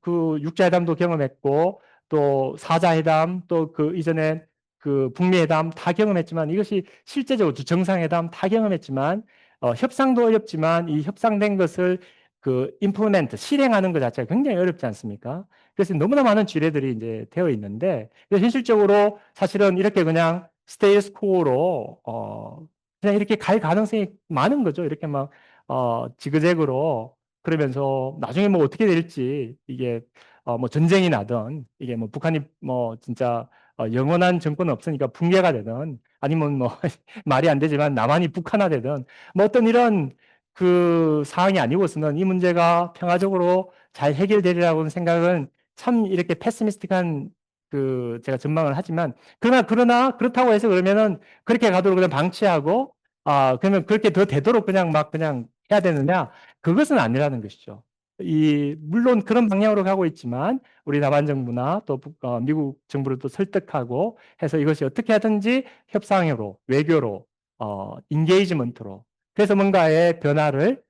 그 육자회담도 경험했고 또 사자회담 또 그 이전에 그 북미 회담 다 경험했지만 이것이 실제적으로 정상회담 다 경험했지만 협상도 어렵지만 이 협상된 것을 그 임플리멘트 실행하는 것 자체가 굉장히 어렵지 않습니까? 그래서 너무나 많은 지뢰들이 이제 되어 있는데 현실적으로 사실은 이렇게 그냥 스테이스 코어로 그냥 이렇게 갈 가능성이 많은 거죠. 이렇게 막 지그재그로 그러면서 나중에 뭐 어떻게 될지 이게 뭐 전쟁이 나든 이게 뭐 북한이 뭐 진짜 영원한 정권은 없으니까 붕괴가 되든 아니면 뭐 말이 안 되지만 남한이 북한화되든 뭐 어떤 이런 그 상황이 아니고서는 이 문제가 평화적으로 잘 해결되리라고는 생각은 참 이렇게 패시미스틱한 그 제가 전망을 하지만 그러나 그렇다고 해서 그러면은 그렇게 가도록 그냥 방치하고 그러면 그렇게 더 되도록 그냥 막 그냥 해야 되느냐 그것은 아니라는 것이죠. 물론 그런 방향으로 가고 있지만 우리 남한 정부나 또 미국 정부를 또 설득하고 해서 이것이 어떻게 하든지 협상으로 외교로 인게이지먼트로 그래서 뭔가의 변화를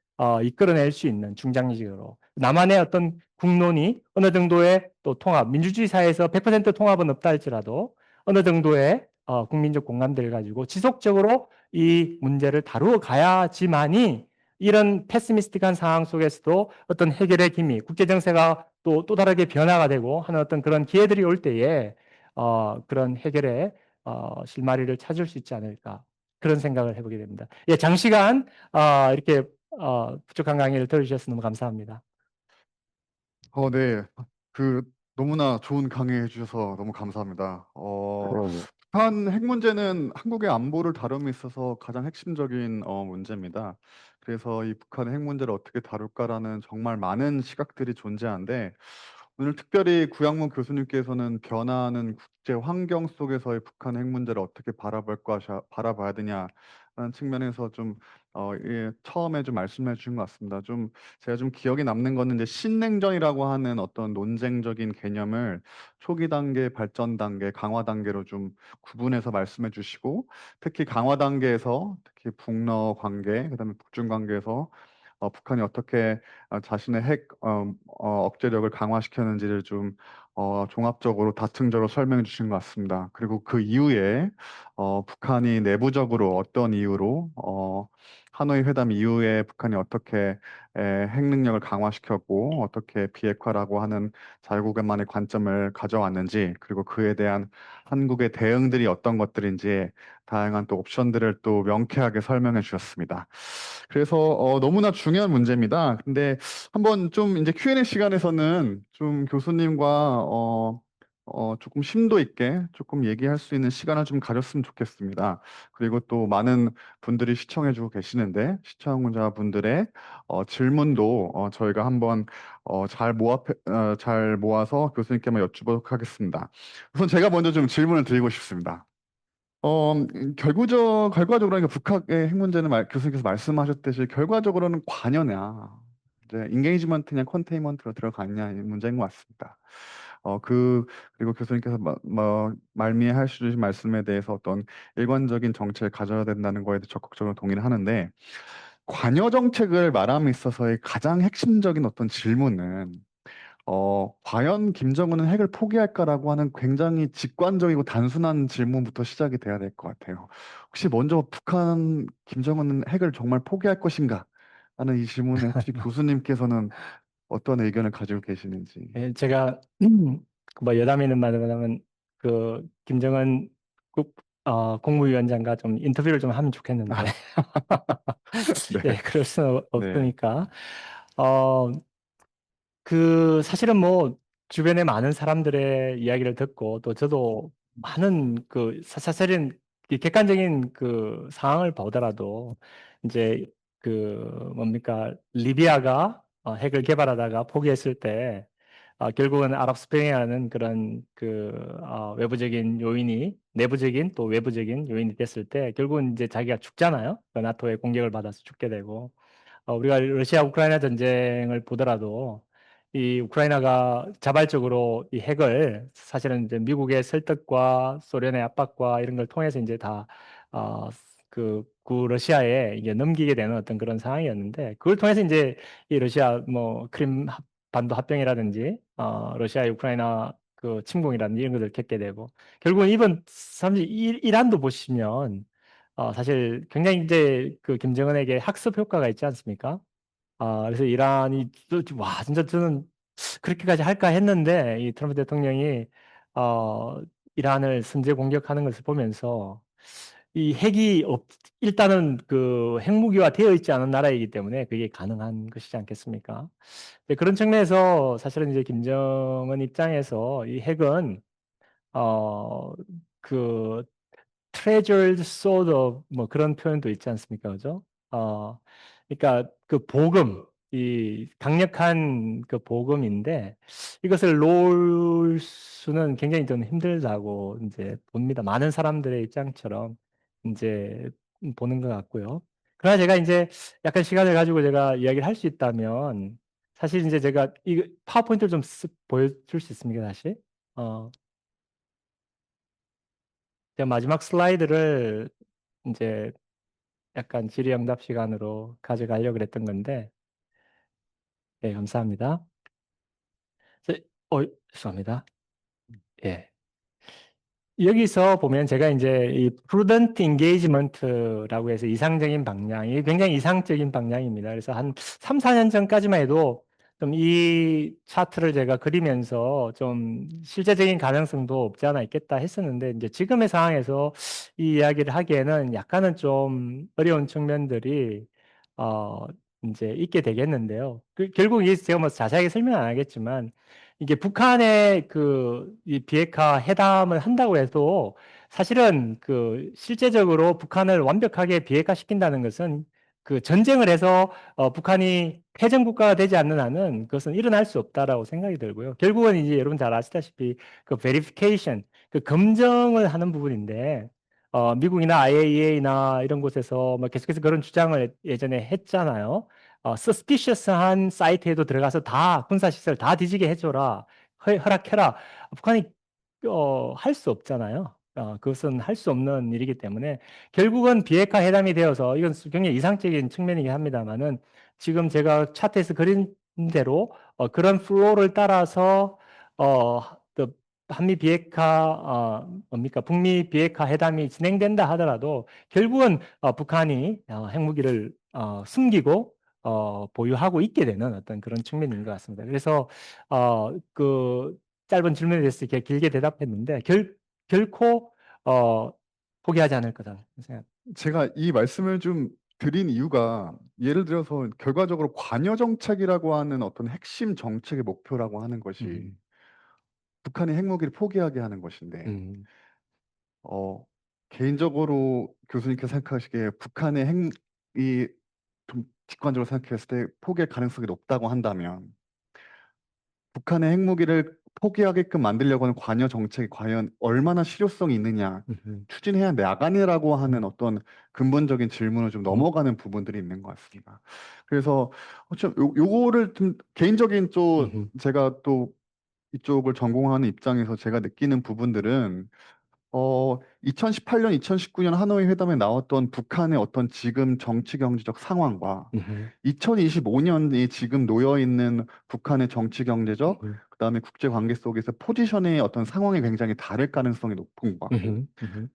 이끌어낼 수 있는 중장기적으로 남한의 어떤 국론이 어느 정도의 또 통합 민주주의 사회에서 100% 통합은 없다 할지라도 어느 정도의 국민적 공감대를 가지고 지속적으로 이 문제를 다루어 가야지만이 이런 패시미스틱한 상황 속에서도 어떤 해결의 기미, 국제 정세가 또 다르게 변화가 되고 하는 어떤 그런 기회들이 올 때에 그런 해결의 실마리를 찾을 수 있지 않을까 그런 생각을 해보게 됩니다. 예, 장시간 이렇게 부족한 강의를 들어주셔서 너무 감사합니다. 네. 그 너무나 좋은 강의 해주셔서 너무 감사합니다. 그러면 북한 핵 문제는 한국의 안보를 다룸에 있어서 가장 핵심적인 문제입니다. 그래서 이 북한의 핵 문제를 어떻게 다룰까라는 정말 많은 시각들이 존재하는데 오늘 특별히 구양문 교수님께서는 변화하는 국제 환경 속에서의 북한 핵 문제를 어떻게 바라봐야 되냐라는 측면에서 좀 처음에 좀 말씀해 주신 것 같습니다. 좀 제가 좀 기억에 남는 거는 이제 신냉전이라고 하는 어떤 논쟁적인 개념을 초기 단계, 발전 단계, 강화 단계로 좀 구분해서 말씀해 주시고 특히 강화 단계에서 특히 북러 관계, 그다음에 북중 관계에서 북한이 어떻게 자신의 핵 억제력을 강화시켰는지를 좀 종합적으로 다층적으로 설명해 주신 것 같습니다. 그리고 그 이후에 북한이 내부적으로 어떤 이유로 하노이 회담 이후에 북한이 어떻게 핵 능력을 강화시켰고 어떻게 비핵화라고 하는 자국만의 관점을 가져왔는지 그리고 그에 대한 한국의 대응들이 어떤 것들인지 다양한 또 옵션들을 또 명쾌하게 설명해 주셨습니다. 그래서 너무나 중요한 문제입니다. 근데 한번 좀 이제 Q&A 시간에서는 좀 교수님과 조금 심도 있게 조금 얘기할 수 있는 시간을 좀 가졌으면 좋겠습니다. 그리고 또 많은 분들이 시청해주고 계시는데 시청자분들의 질문도 저희가 한번 잘 모아서 교수님께만 여쭈보도록 하겠습니다. 우선 제가 먼저 좀 질문을 드리고 싶습니다. 결과적으로 그러니까 북한의 핵 문제는 교수님께서 말씀하셨듯이 결과적으로는 관여냐, 이제 인게이지먼트냐 컨테인먼트로 들어가느냐 이 문제인 것 같습니다. 그리고 교수님께서 말미에 하시는 말씀에 대해서 어떤 일관적인 정책을 가져야 된다는 거에 대해 적극적으로 동의를 하는데, 관여 정책을 말함에 있어서의 가장 핵심적인 어떤 질문은, 과연 김정은은 핵을 포기할까라고 하는 굉장히 직관적이고 단순한 질문부터 시작이 돼야 될 것 같아요. 혹시 먼저 김정은은 핵을 정말 포기할 것인가? 하는 이 질문에 혹시 교수님께서는 어떤 의견을 가지고 계시는지. 예, 제가 뭐 여담 있는 말을 하면 그 김정은 국무위원장과 좀 인터뷰를 좀 하면 좋겠는데 네, 예, 그럴 수는 네, 없으니까 어, 그 사실은 뭐 주변에 많은 사람들의 이야기를 듣고 또 저도 많은 사실은 이 객관적인 그 상황을 보더라도 이제 그 뭡니까 리비아가 핵을 개발하다가 포기했을 때 결국은 아랍스프링이라는 그런 외부적인 요인이 내부적인 또 외부적인 요인이 됐을 때 결국은 이제 자기가 죽잖아요. 그 나토의 공격을 받아서 죽게 되고 우리가 러시아 우크라이나 전쟁을 보더라도 이 우크라이나가 자발적으로 이 핵을 사실은 이제 미국의 설득과 소련의 압박과 이런 걸 통해서 이제 다 어, 구 러시아에 이제 넘기게 되는 어떤 그런 상황이었는데 그걸 통해서 이제 이 러시아 뭐 반도 합병이라든지 러시아의 우크라이나 그 침공이라든지 이런 것을 겪게 되고 결국은 이번 이란도 보시면 사실 굉장히 이제 그 김정은에게 학습 효과가 있지 않습니까? 그래서 이란이 와 진짜 저는 그렇게까지 할까 했는데 이 트럼프 대통령이 어, 이란을 선제 공격하는 것을 보면서 이 일단은 그 핵무기화 되어 있지 않은 나라이기 때문에 그게 가능한 것이지 않겠습니까? 네, 그런 측면에서 사실은 이제 김정은 입장에서 이 핵은 어, 그 treasured sword of 뭐 그런 표현도 있지 않습니까? 그죠? 어, 그러니까 그 이 강력한 그 복음인데 이것을 놓을 수는 굉장히 좀 힘들다고 이제 봅니다. 많은 사람들의 입장처럼 이제 보는 것 같고요. 그러나 제가 이제 약간 시간을 가지고 제가 이야기를 할 수 있다면 사실 이제 제가 이 파워포인트를 좀 보여줄 수 있습니까, 다시? 어, 제가 마지막 슬라이드를 이제 약간 질의응답 시간으로 가져가려고 그랬던 건데, 예, 감사합니다. 저- 죄송합니다. 예. 여기서 보면 제가 이제 이 prudent engagement라고 해서 이상적인 방향이 굉장히 이상적인 방향입니다. 그래서 한 3, 4년 전까지만 해도 좀 이 차트를 제가 그리면서 좀 실제적인 가능성도 없지 않아 있겠다 했었는데 이제 지금의 상황에서 이 이야기를 하기에는 약간은 좀 어려운 측면들이 어 이제 있게 되겠는데요. 결국 이 제가 뭐 자세하게 설명 안 하겠지만 이게 북한의 이 비핵화 회담을 한다고 해도 사실은 실제적으로 북한을 완벽하게 비핵화시킨다는 것은 그 전쟁을 해서 북한이 패전 국가가 되지 않는 한은 그것은 일어날 수 없다라고 생각이 들고요. 결국은 이제 여러분 잘 아시다시피 그 verification, 그 검증을 하는 부분인데 미국이나 IAEA나 이런 곳에서 뭐 계속해서 그런 주장을 예전에 했잖아요. suspicious한 사이트에도 들어가서 다 군사시설 다 뒤지게 해줘라. 허락해라. 북한이 할 수 없잖아요. 그것은 할 수 없는 일이기 때문에 결국은 비핵화 회담이 되어서 이건 굉장히 이상적인 측면이긴 합니다만은 지금 제가 차트에서 그린 대로 그런 플로우를 따라서 또 한미 비핵화 뭡니까 북미 비핵화 회담이 진행된다 하더라도 결국은 북한이 핵무기를 숨기고 보유하고 있게 되는 어떤 그런 측면인 것 같습니다. 그래서 짧은 질문에 대해서 이렇게 길게 대답했는데 결코 어, 포기하지 않을 거다 생각. 제가 이 말씀을 좀 드린 이유가, 예를 들어서 결과적으로 관여 정책이라고 하는 어떤 핵심 정책의 목표라고 하는 것이 음, 북한이 핵무기를 포기하게 하는 것인데, 음, 어, 개인적으로 교수님께서 생각하시기에 북한의 핵이 좀 직관적으로 생각했을 때 포기할 가능성이 높다고 한다면, 북한의 핵무기를 포기하게끔 만들려고 하는 관여 정책이 과연 얼마나 실효성이 있느냐, 음, 추진해야 나가느라고 하는 음, 어떤 근본적인 질문을 좀 음, 넘어가는 부분들이 있는 것 같습니다. 그래서 좀 요거를 좀 개인적인 또 음, 제가 또 이쪽을 전공하는 입장에서 제가 느끼는 부분들은 2018년, 2019년 하노이 회담에 나왔던 북한의 어떤 지금 정치 경제적 상황과 음흠, 2025년이 지금 놓여 있는 북한의 정치 경제적, 음흠, 그다음에 국제 관계 속에서 포지션의 어떤 상황이 굉장히 다를 가능성이 높은 것 같고, 음흠, 음흠,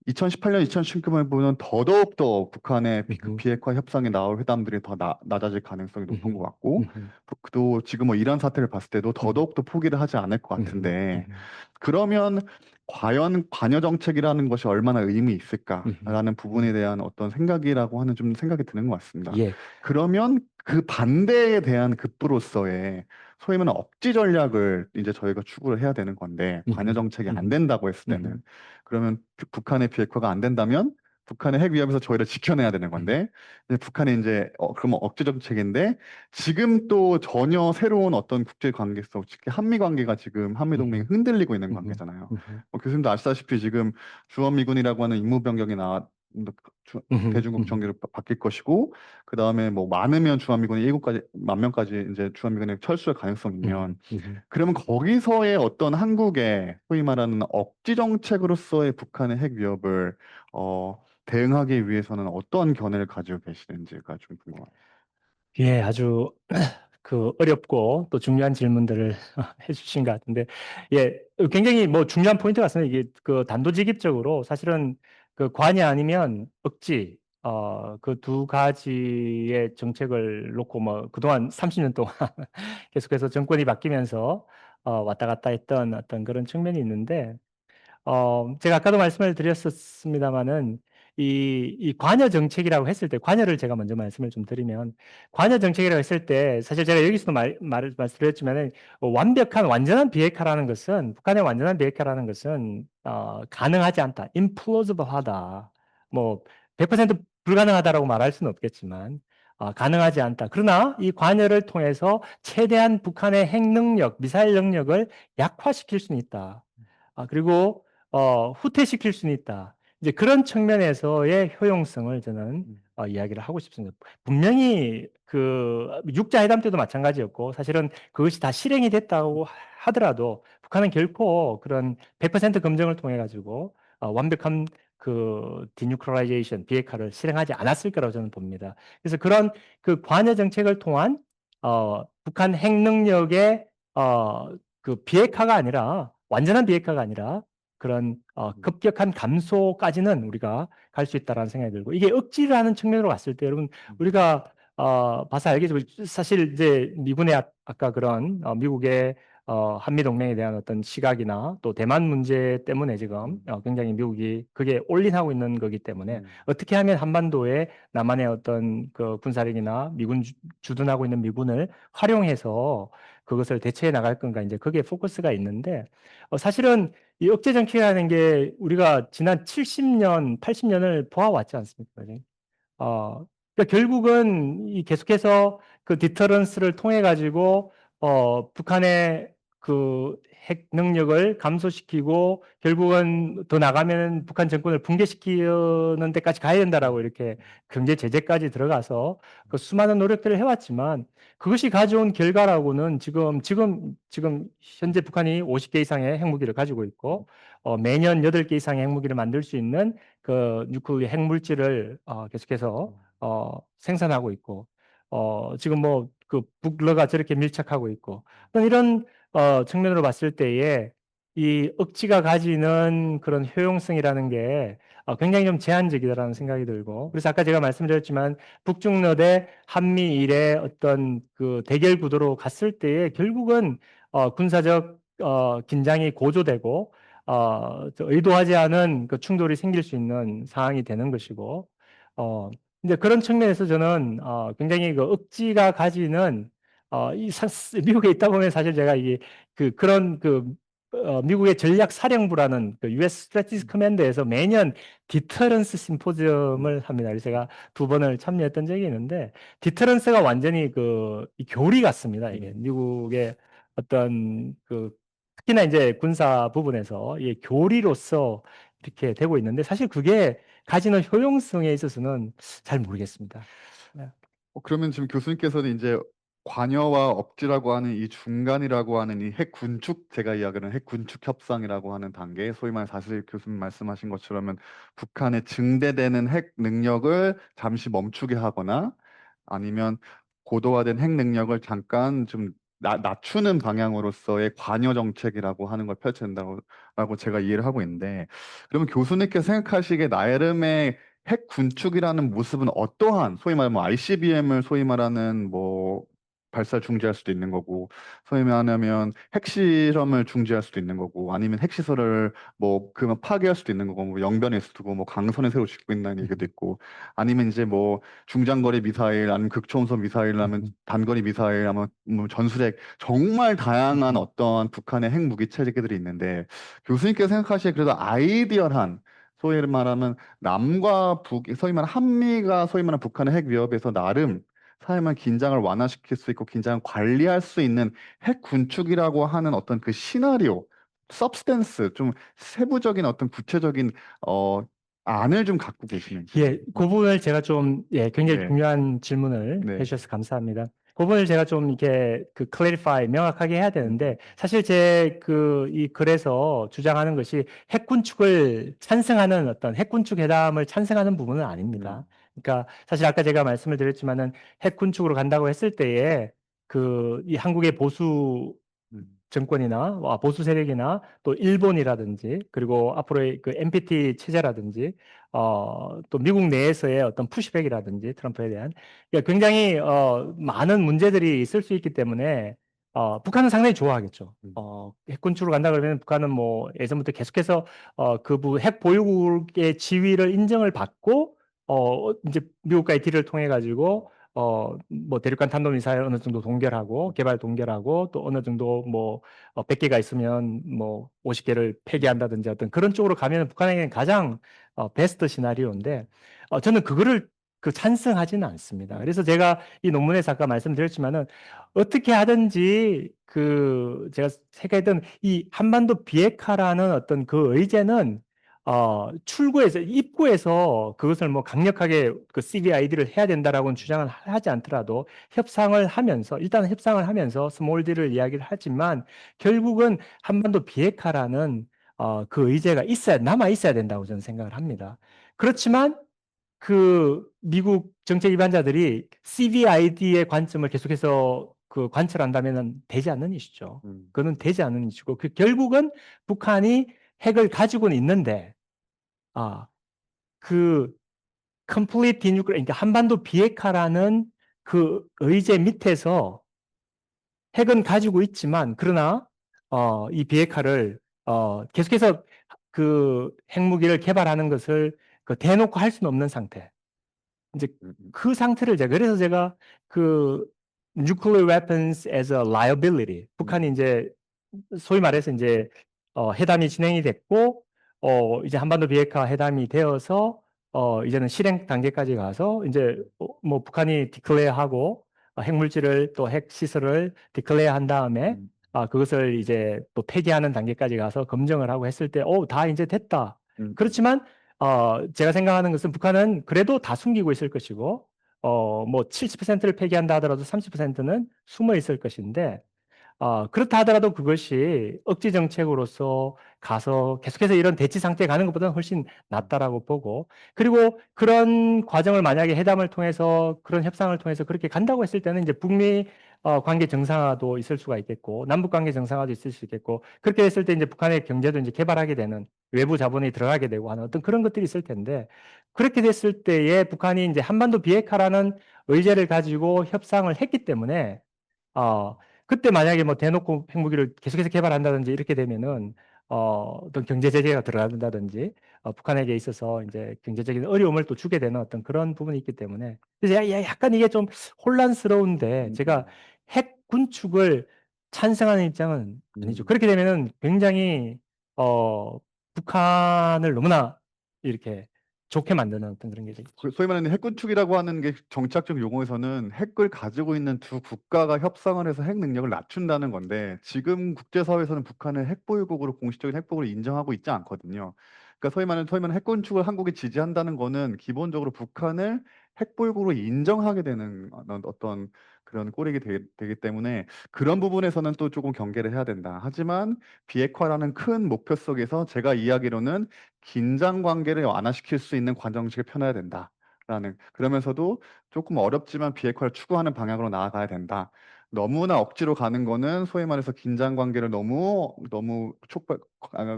2018년, 2019년 보면 더더욱 더 북한의 그 음흠, 비핵화 협상에 나올 회담들이 더 낮아질 가능성이 높은 것 음흠, 같고, 음흠, 또 지금 뭐 이란 사태를 봤을 때도 음흠, 더더욱 더 포기를 하지 않을 것 음흠, 같은데, 음흠, 그러면 과연 관여 정책이라는 것이 얼마나 의미 음흠. 있을까라는 부분에 대한 어떤 생각이라고 하는 좀 생각이 드는 것 같습니다. 예. 그러면 그 반대에 대한 급부로서의 소위 말하는 억지 전략을 이제 저희가 추구를 해야 되는 건데, 관여 음흠, 정책이 안 음흠, 된다고 했을 음흠, 때는 그러면 북한의 비핵화가 안 된다면 북한의 핵 위협에서 저희를 지켜내야 되는 음흠, 건데, 이제 북한이 이제 그러면 억지 정책인데, 지금 또 전혀 새로운 어떤 국제 관계 속, 특히 한미 관계가 지금 한미 동맹이 음흠, 흔들리고 있는 음흠, 관계잖아요. 음흠, 교수님도 아시다시피 지금 주한미군이라고 하는 임무 변경이 음흠, 대중국 음흠, 정기로 바뀔 것이고, 그 다음에 뭐 많으면 주한미군이 1국까지 10,000명까지 이제 주한미군에 철수할 음흠, 가능성이면, 음흠. 그러면 거기서의 어떤 한국의 소위 말하는 억지 정책으로서의 북한의 핵 위협을 대응하기 위해서는 어떤 견해를 가지고 계시는지가 좀 궁금합니다. 예, 아주 그 어렵고 또 중요한 질문들을 해주신 것 같은데, 예, 굉장히 뭐 중요한 포인트 같습니다. 이게 그 단도직입적으로 사실은 그 관여 아니면 억지, 그 두 가지의 정책을 놓고 뭐 그동안 30년 동안 계속해서 정권이 바뀌면서 왔다 갔다 했던 어떤 그런 측면이 있는데, 제가 아까도 말씀을 드렸었습니다마는 이 관여 정책이라고 했을 때, 관여를 제가 먼저 말씀을 좀 드리면, 관여 정책이라고 했을 때, 사실 제가 여기서도 말씀드렸지만은, 완벽한, 완전한 비핵화라는 것은, 북한의 완전한 비핵화라는 것은, 가능하지 않다. implausible 하다. 뭐, 100% 불가능하다라고 말할 수는 없겠지만, 가능하지 않다. 그러나 이 관여를 통해서 최대한 북한의 핵 능력, 미사일 능력을 약화시킬 수는 있다. 그리고 후퇴시킬 수는 있다. 이제 그런 측면에서의 효용성을 저는 이야기를 하고 싶습니다. 분명히 그 육자회담 때도 마찬가지였고, 사실은 그것이 다 실행이 됐다고 하더라도 북한은 결코 그런 100% 검증을 통해 가지고 완벽한 그 디뉴클리제이션 비핵화를 실행하지 않았을 거라고 저는 봅니다. 그래서 그런 그 관여 정책을 통한 북한 핵 능력의 그 비핵화가 아니라, 완전한 비핵화가 아니라 그런 급격한 감소까지는 우리가 갈 수 있다라는 생각이 들고, 이게 억지를 하는 측면으로 갔을 때 여러분, 우리가 봐서 알겠지만 사실 이제 미군의 아까 그런 미국의 한미 동맹에 대한 어떤 시각이나 또 대만 문제 때문에 지금 굉장히 미국이 그게 올인하고 있는 거기 때문에, 어떻게 하면 한반도에 남한의 어떤 그 군사력이나 미군 주둔하고 있는 미군을 활용해서 그것을 대처해 나갈 건가, 이제 거기에 포커스가 있는데, 사실은 이 억제 정책이라는 게 우리가 지난 70년, 80년을 보아왔지 않습니까? 그지? 그러니까 결국은 이 계속해서 그 디터런스를 통해 가지고 북한의 그 핵 능력을 감소시키고, 결국은 더 나가면 북한 정권을 붕괴시키는 데까지 가야 된다라고 이렇게 경제 제재까지 들어가서 그 수많은 노력들을 해왔지만, 그것이 가져온 결과라고는 지금 현재 북한이 50개 이상의 핵무기를 가지고 있고, 매년 8개 이상의 핵무기를 만들 수 있는 그 뉴클리어 핵물질을 계속해서 생산하고 있고, 지금 뭐 그 북러가 저렇게 밀착하고 있고, 이런 측면으로 봤을 때에 이 억지가 가지는 그런 효용성이라는 게 굉장히 좀 제한적이다라는 생각이 들고, 그래서 아까 제가 말씀드렸지만 북중러 대 한미일의 어떤 그 대결 구도로 갔을 때에 결국은 군사적 긴장이 고조되고 의도하지 않은 그 충돌이 생길 수 있는 상황이 되는 것이고, 이제 그런 측면에서 저는 굉장히 그 억지가 가지는 미국에 있다 보면 사실 제가 이게 그런 미국의 전략사령부라는 그 US Strategic Command에서 매년 디터런스 심포지엄을 합니다. 그래서 제가 2번을 참여했던 적이 있는데, 디터런스가 완전히 이 교리 같습니다. 이게 미국의 어떤 특히나 이제 군사 부분에서 이 교리로서 이렇게 되고 있는데, 사실 그게 가지는 효용성에 있어서는 잘 모르겠습니다. 네. 그러면 지금 교수님께서는 이제 관여와 억지라고 하는 이 중간이라고 하는 이 핵 군축, 제가 이야기하는 핵 군축 협상이라고 하는 단계, 소위 말해 사실 교수님 말씀하신 것처럼은 북한의 증대되는 핵 능력을 잠시 멈추게 하거나 아니면 고도화된 핵 능력을 잠깐 좀 낮추는 방향으로서의 관여 정책이라고 하는 걸 펼쳐야 된다고 라고 제가 이해를 하고 있는데, 그러면 교수님께서 생각하시기에 나름의 핵 군축이라는 모습은 어떠한, 소위 말하면 ICBM을 소위 말하는 뭐 발사 중지할 수도 있는 거고, 소위 말하면 핵실험을 중지할 수도 있는 거고, 아니면 핵시설을 뭐 그만 파괴할 수도 있는 거고, 뭐 영변에 두고 뭐 강선에 새로 짓고 있다는 얘기도 있고, 아니면 이제 뭐 중장거리 미사일, 아니면 극초음속 미사일, 아니면 단거리 미사일, 아니면 뭐 전술핵, 정말 다양한 어떤 북한의 핵 무기 체계들이 있는데, 교수님께서 생각하시기에 그래도 아이디어한, 소위 말하면 남과 북, 소위 말하는 한미가 소위 말하는 북한의 핵 위협에서 나름 사회만 긴장을 완화시킬 수 있고 긴장을 관리할 수 있는 핵 군축이라고 하는 어떤 그 시나리오, 서브스탠스, 좀 세부적인 어떤 구체적인 어 안을 좀 갖고 계시는지. 예, 그 부분을 제가 좀, 예, 굉장히 네, 중요한 질문을 네, 해주셔서 감사합니다. 그 부분을 제가 좀 이렇게 clarify, 명확하게 해야 음, 되는데, 사실 제 이 글에서 주장하는 것이 핵군축을 찬성하는 어떤 핵군축 회담을 찬성하는 부분은 아닙니다. 음, 그러니까 사실 아까 제가 말씀을 드렸지만은 핵군축으로 간다고 했을 때에 이 한국의 보수 음, 정권이나 보수 세력이나 또 일본이라든지 그리고 앞으로의 그 NPT 체제라든지 또 미국 내에서의 어떤 푸시백이라든지 트럼프에 대한 그러니까 굉장히 많은 문제들이 있을 수 있기 때문에 북한은 상당히 좋아하겠죠. 음, 핵군축으로 간다 그러면 북한은 뭐 예전부터 계속해서 핵 보유국의 지위를 인정을 받고 이제 미국과의 딜을 통해 가지고 뭐 대륙간 탄도미사일 어느 정도 동결하고 개발 동결하고 또 어느 정도 뭐 100개가 있으면 뭐 50개를 폐기한다든지 어떤 그런 쪽으로 가면 북한에게는 가장 베스트 시나리오인데 저는 그거를 찬성하지는 않습니다. 음, 그래서 제가 이 논문에서 아까 말씀드렸지만은 어떻게 하든지 제가 생각했던 이 한반도 비핵화라는 어떤 그 의제는 출구에서 입구에서 그것을 뭐 강력하게 CVID를 해야 된다라고는 주장을 하지 않더라도 협상을 하면서 일단 협상을 하면서 스몰 딜을 이야기를 하지만 결국은 한반도 비핵화라는 그 의제가 남아 있어야 된다고 저는 생각을 합니다. 그렇지만 미국 정책 입안자들이 CVID의 관점을 계속해서 관철한다면은 되지 않는 이슈죠. 음, 그거는 되지 않는 이슈고 결국은 북한이 핵을 가지고는 있는데 아, 그 complete denuclear, 그러니까 한반도 비핵화라는 그 의제 밑에서 핵은 가지고 있지만 그러나 이 비핵화를 계속해서 핵무기를 개발하는 것을 대놓고 할 수는 없는 상태. 이제 음, 그 상태를 그래서 제가 그 nuclear weapons as a liability, 북한이 음, 이제 소위 말해서 이제 회담이 진행이 됐고 이제 한반도 비핵화 회담이 되어서 이제는 실행 단계까지 가서 이제 뭐 북한이 디클레어하고 핵물질을 또 핵시설을 디클레어 한 다음에 음, 그것을 이제 또 폐기하는 단계까지 가서 검증을 하고 했을 때 다 이제 됐다. 음, 그렇지만 제가 생각하는 것은 북한은 그래도 다 숨기고 있을 것이고 뭐 70%를 폐기한다 하더라도 30%는 숨어 있을 것인데 그렇다 하더라도 그것이 억지 정책으로서 가서 계속해서 이런 대치 상태에 가는 것보다는 훨씬 음, 낫다라고 보고, 그리고 그런 과정을 만약에 회담을 통해서 그런 협상을 통해서 그렇게 간다고 했을 때는 이제 북미 관계 정상화도 있을 수가 있겠고 남북 관계 정상화도 있을 수 있겠고, 그렇게 했을 때 이제 북한의 경제도 이제 개발하게 되는, 외부 자본이 들어가게 되고 하는 어떤 그런 것들이 있을 텐데, 그렇게 됐을 때에 북한이 이제 한반도 비핵화라는 의제를 가지고 협상을 했기 때문에 그때 만약에 뭐 대놓고 핵무기를 계속해서 개발한다든지 이렇게 되면은 어떤 경제 제재가 들어간다든지 북한에게 있어서 이제 경제적인 어려움을 또 주게 되는 어떤 그런 부분이 있기 때문에, 그래서 약간 이게 좀 혼란스러운데 음, 제가 핵 군축을 찬성하는 입장은 아니죠. 음. 그렇게 되면은 굉장히 어 북한을 너무나 이렇게 좋게 만드는 어떤 그런 게 되겠죠. 소위 말하는 핵군축이라고 하는 게 정치학적 용어에서는 핵을 가지고 있는 두 국가가 협상을 해서 핵 능력을 낮춘다는 건데, 지금 국제사회에서는 북한을 핵보유국으로 공식적인 핵보유국으로 인정하고 있지 않거든요. 그러니까 소위 말하는 핵군축을 한국이 지지한다는 거는 기본적으로 북한을 핵 보유국으로 인정하게 되는 어떤 그런 꼴이 되기 때문에 그런 부분에서는 또 조금 경계를 해야 된다. 하지만 비핵화라는 큰 목표 속에서 제가 이야기로는 긴장 관계를 완화시킬 수 있는 관전 정책을 펴놔야 된다라는, 그러면서도 조금 어렵지만 비핵화를 추구하는 방향으로 나아가야 된다. 너무나 억지로 가는 거는 소위 말해서 긴장 관계를 너무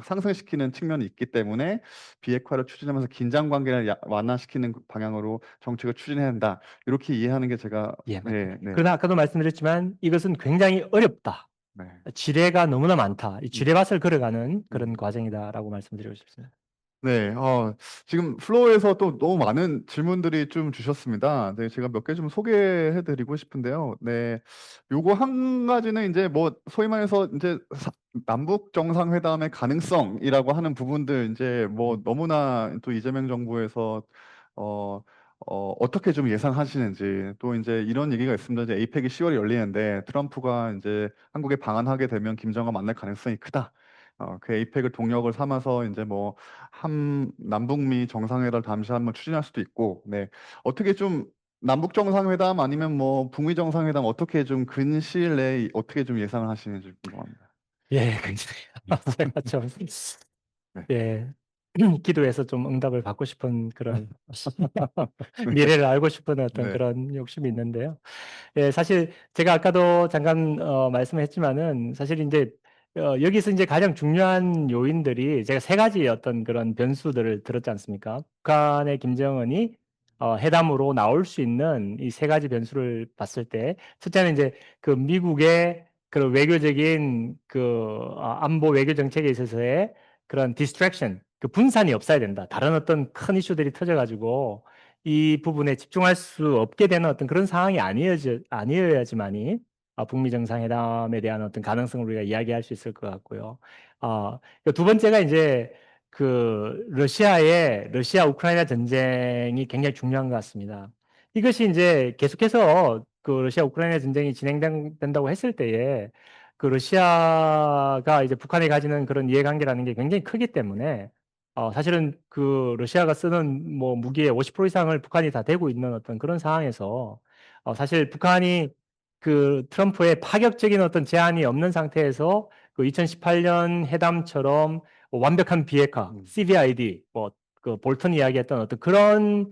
상승시키는 측면이 있기 때문에 비핵화를 추진하면서 긴장 관계를 완화시키는 방향으로 정책을 추진해야 한다. 이렇게 이해하는 게 제가. 예, 맞습니다. 네, 네, 그러나 아까도 말씀드렸지만 이것은 굉장히 어렵다. 네. 지뢰가 너무나 많다. 이 음, 지뢰밭을 걸어가는 그런 음. 과정이다라고 말씀드리고 싶습니다. 네, 지금 플로어에서 또 너무 많은 질문들이 좀 주셨습니다. 네, 제가 몇 개 좀 소개해 드리고 싶은데요. 네, 요거 한 가지는 이제 뭐, 소위 말해서 이제 남북 정상회담의 가능성이라고 하는 부분들, 이제 뭐, 너무나 또 이재명 정부에서, 어, 어떻게 좀 예상하시는지, 또 이제 이런 얘기가 있습니다. 이제 에이펙이 10월에 열리는데 트럼프가 이제 한국에 방한하게 되면 김정은 만날 가능성이 크다. 그 에이펙을 동력을 삼아서 이제 뭐 남북미 정상회담 잠시 한번 추진할 수도 있고, 네. 어떻게 좀 남북 정상회담 아니면 뭐 북미 정상회담 어떻게 좀 근시일 내에 어떻게 좀 예상을 하시는지 궁금합니다. 예, 굉장히 제가 좀 네. 예, 기도해서 좀 응답을 받고 싶은 그런 미래를 알고 싶은 어떤 네. 그런 욕심이 있는데요. 예, 사실 제가 아까도 잠깐 말씀했지만은 사실 이제 여기서 이제 가장 중요한 요인들이 제가 세 가지 어떤 그런 변수들을 들었지 않습니까? 북한의 김정은이 회담으로 나올 수 있는 이 세 가지 변수를 봤을 때 첫째는 이제 그 미국의 그런 외교적인 안보 외교 정책에 있어서의 그런 디스트랙션, 그 분산이 없어야 된다. 다른 어떤 큰 이슈들이 터져가지고 이 부분에 집중할 수 없게 되는 어떤 그런 상황이 아니어야지만이 북미 정상회담에 대한 어떤 가능성을 우리가 이야기할 수 있을 것 같고요. 두 번째가 이제 러시아 우크라이나 전쟁이 굉장히 중요한 것 같습니다. 이것이 이제 계속해서 그 러시아 우크라이나 전쟁이 진행된다고 했을 때에 그 러시아가 이제 북한이 가지는 그런 이해관계라는 게 굉장히 크기 때문에 사실은 그 러시아가 쓰는 뭐 무기의 50% 이상을 북한이 다 대고 있는 어떤 그런 상황에서 사실 북한이 그 트럼프의 파격적인 어떤 제한이 없는 상태에서 그 2018년 회담처럼 완벽한 비핵화, 음, CVID, 뭐 그 볼턴이 이야기했던 어떤 그런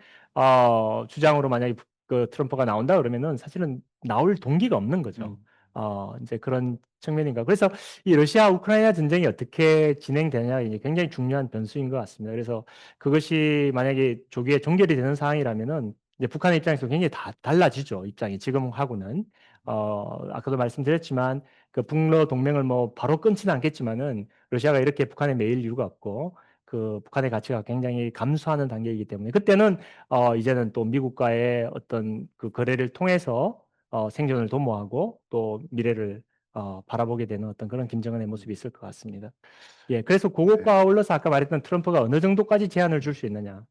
주장으로 만약에 그 트럼프가 나온다 그러면은 사실은 나올 동기가 없는 거죠. 음, 이제 그런 측면인가. 그래서 이 러시아 우크라이나 전쟁이 어떻게 진행되냐 이제 굉장히 중요한 변수인 것 같습니다. 그래서 그것이 만약에 조기에 종결이 되는 상황이라면은 이제 북한의 입장에서 굉장히 다 달라지죠. 입장이 지금하고는 아까도 말씀드렸지만 그 북러 동맹을 뭐 바로 끊지는 않겠지만은 러시아가 이렇게 북한에 매일 이유가 없고 그 북한의 가치가 굉장히 감소하는 단계이기 때문에 그때는 이제는 또 미국과의 어떤 그 거래를 통해서 생존을 도모하고 또 미래를 바라보게 되는 어떤 그런 김정은의 모습이 있을 것 같습니다. 예, 그래서 네. 그것과 아울러서 아까 말했던 트럼프가 어느 정도까지 제한을 줄 수 있느냐.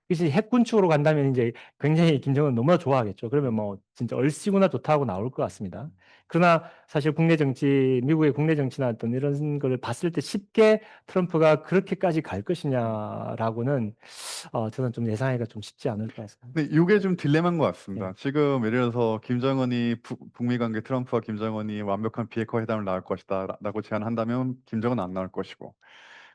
이것이 핵군축으로 간다면 이제 굉장히 김정은 너무나 좋아하겠죠. 그러면 뭐 진짜 얼씨구나 좋다고 나올 것 같습니다. 그러나 사실 국내 정치, 미국의 국내 정치나 어떤 이런 걸 봤을 때 쉽게 트럼프가 그렇게까지 갈 것이냐라고는 저는 좀 예상하기가 좀 쉽지 않을 것 같습니다. 근데 이게 좀 딜레마인 것 같습니다. 예. 지금 예를 들어서 김정은이 북미 관계 트럼프와 김정은이 완벽한 비핵화 회담을 나올 것이다라고 제안한다면 김정은은 안 나올 것이고,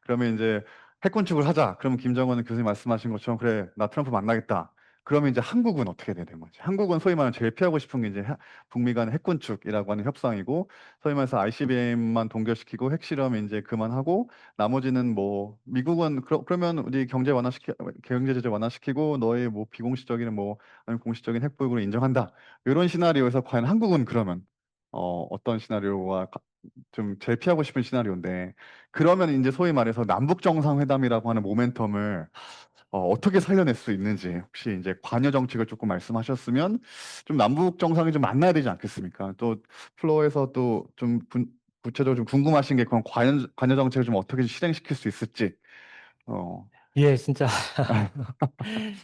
그러면 이제 핵군축을 하자. 그러면 김정은은 교수님 말씀하신 것처럼 그래, 나 트럼프 만나겠다. 그러면 이제 한국은 어떻게 돼야 되는 거지? 한국은 소위 말하는 제일 피하고 싶은 게 이제 북미 간 핵군축이라고 하는 협상이고, 소위 말해서 ICBM만 동결시키고 핵실험 이제 그만하고, 나머지는 뭐 미국은 그러면 우리 경제 제재 완화시키고 너의 뭐 비공식적인 뭐 아니면 공식적인 핵보유국을 인정한다. 이런 시나리오에서 과연 한국은 그러면 어떤 시나리오가 좀 제일 피하고 싶은 시나리오인데, 그러면 이제 소위 말해서 남북 정상회담이라고 하는 모멘텀을 어떻게 살려낼 수 있는지, 혹시 이제 관여 정책을 조금 말씀하셨으면, 좀 남북 정상이 좀 만나야 되지 않겠습니까? 또 플로어에서 또 좀 구체적으로 좀 궁금하신 게 그런 관여 정책을 좀 어떻게 실행시킬 수 있을지. 어, 예, 진짜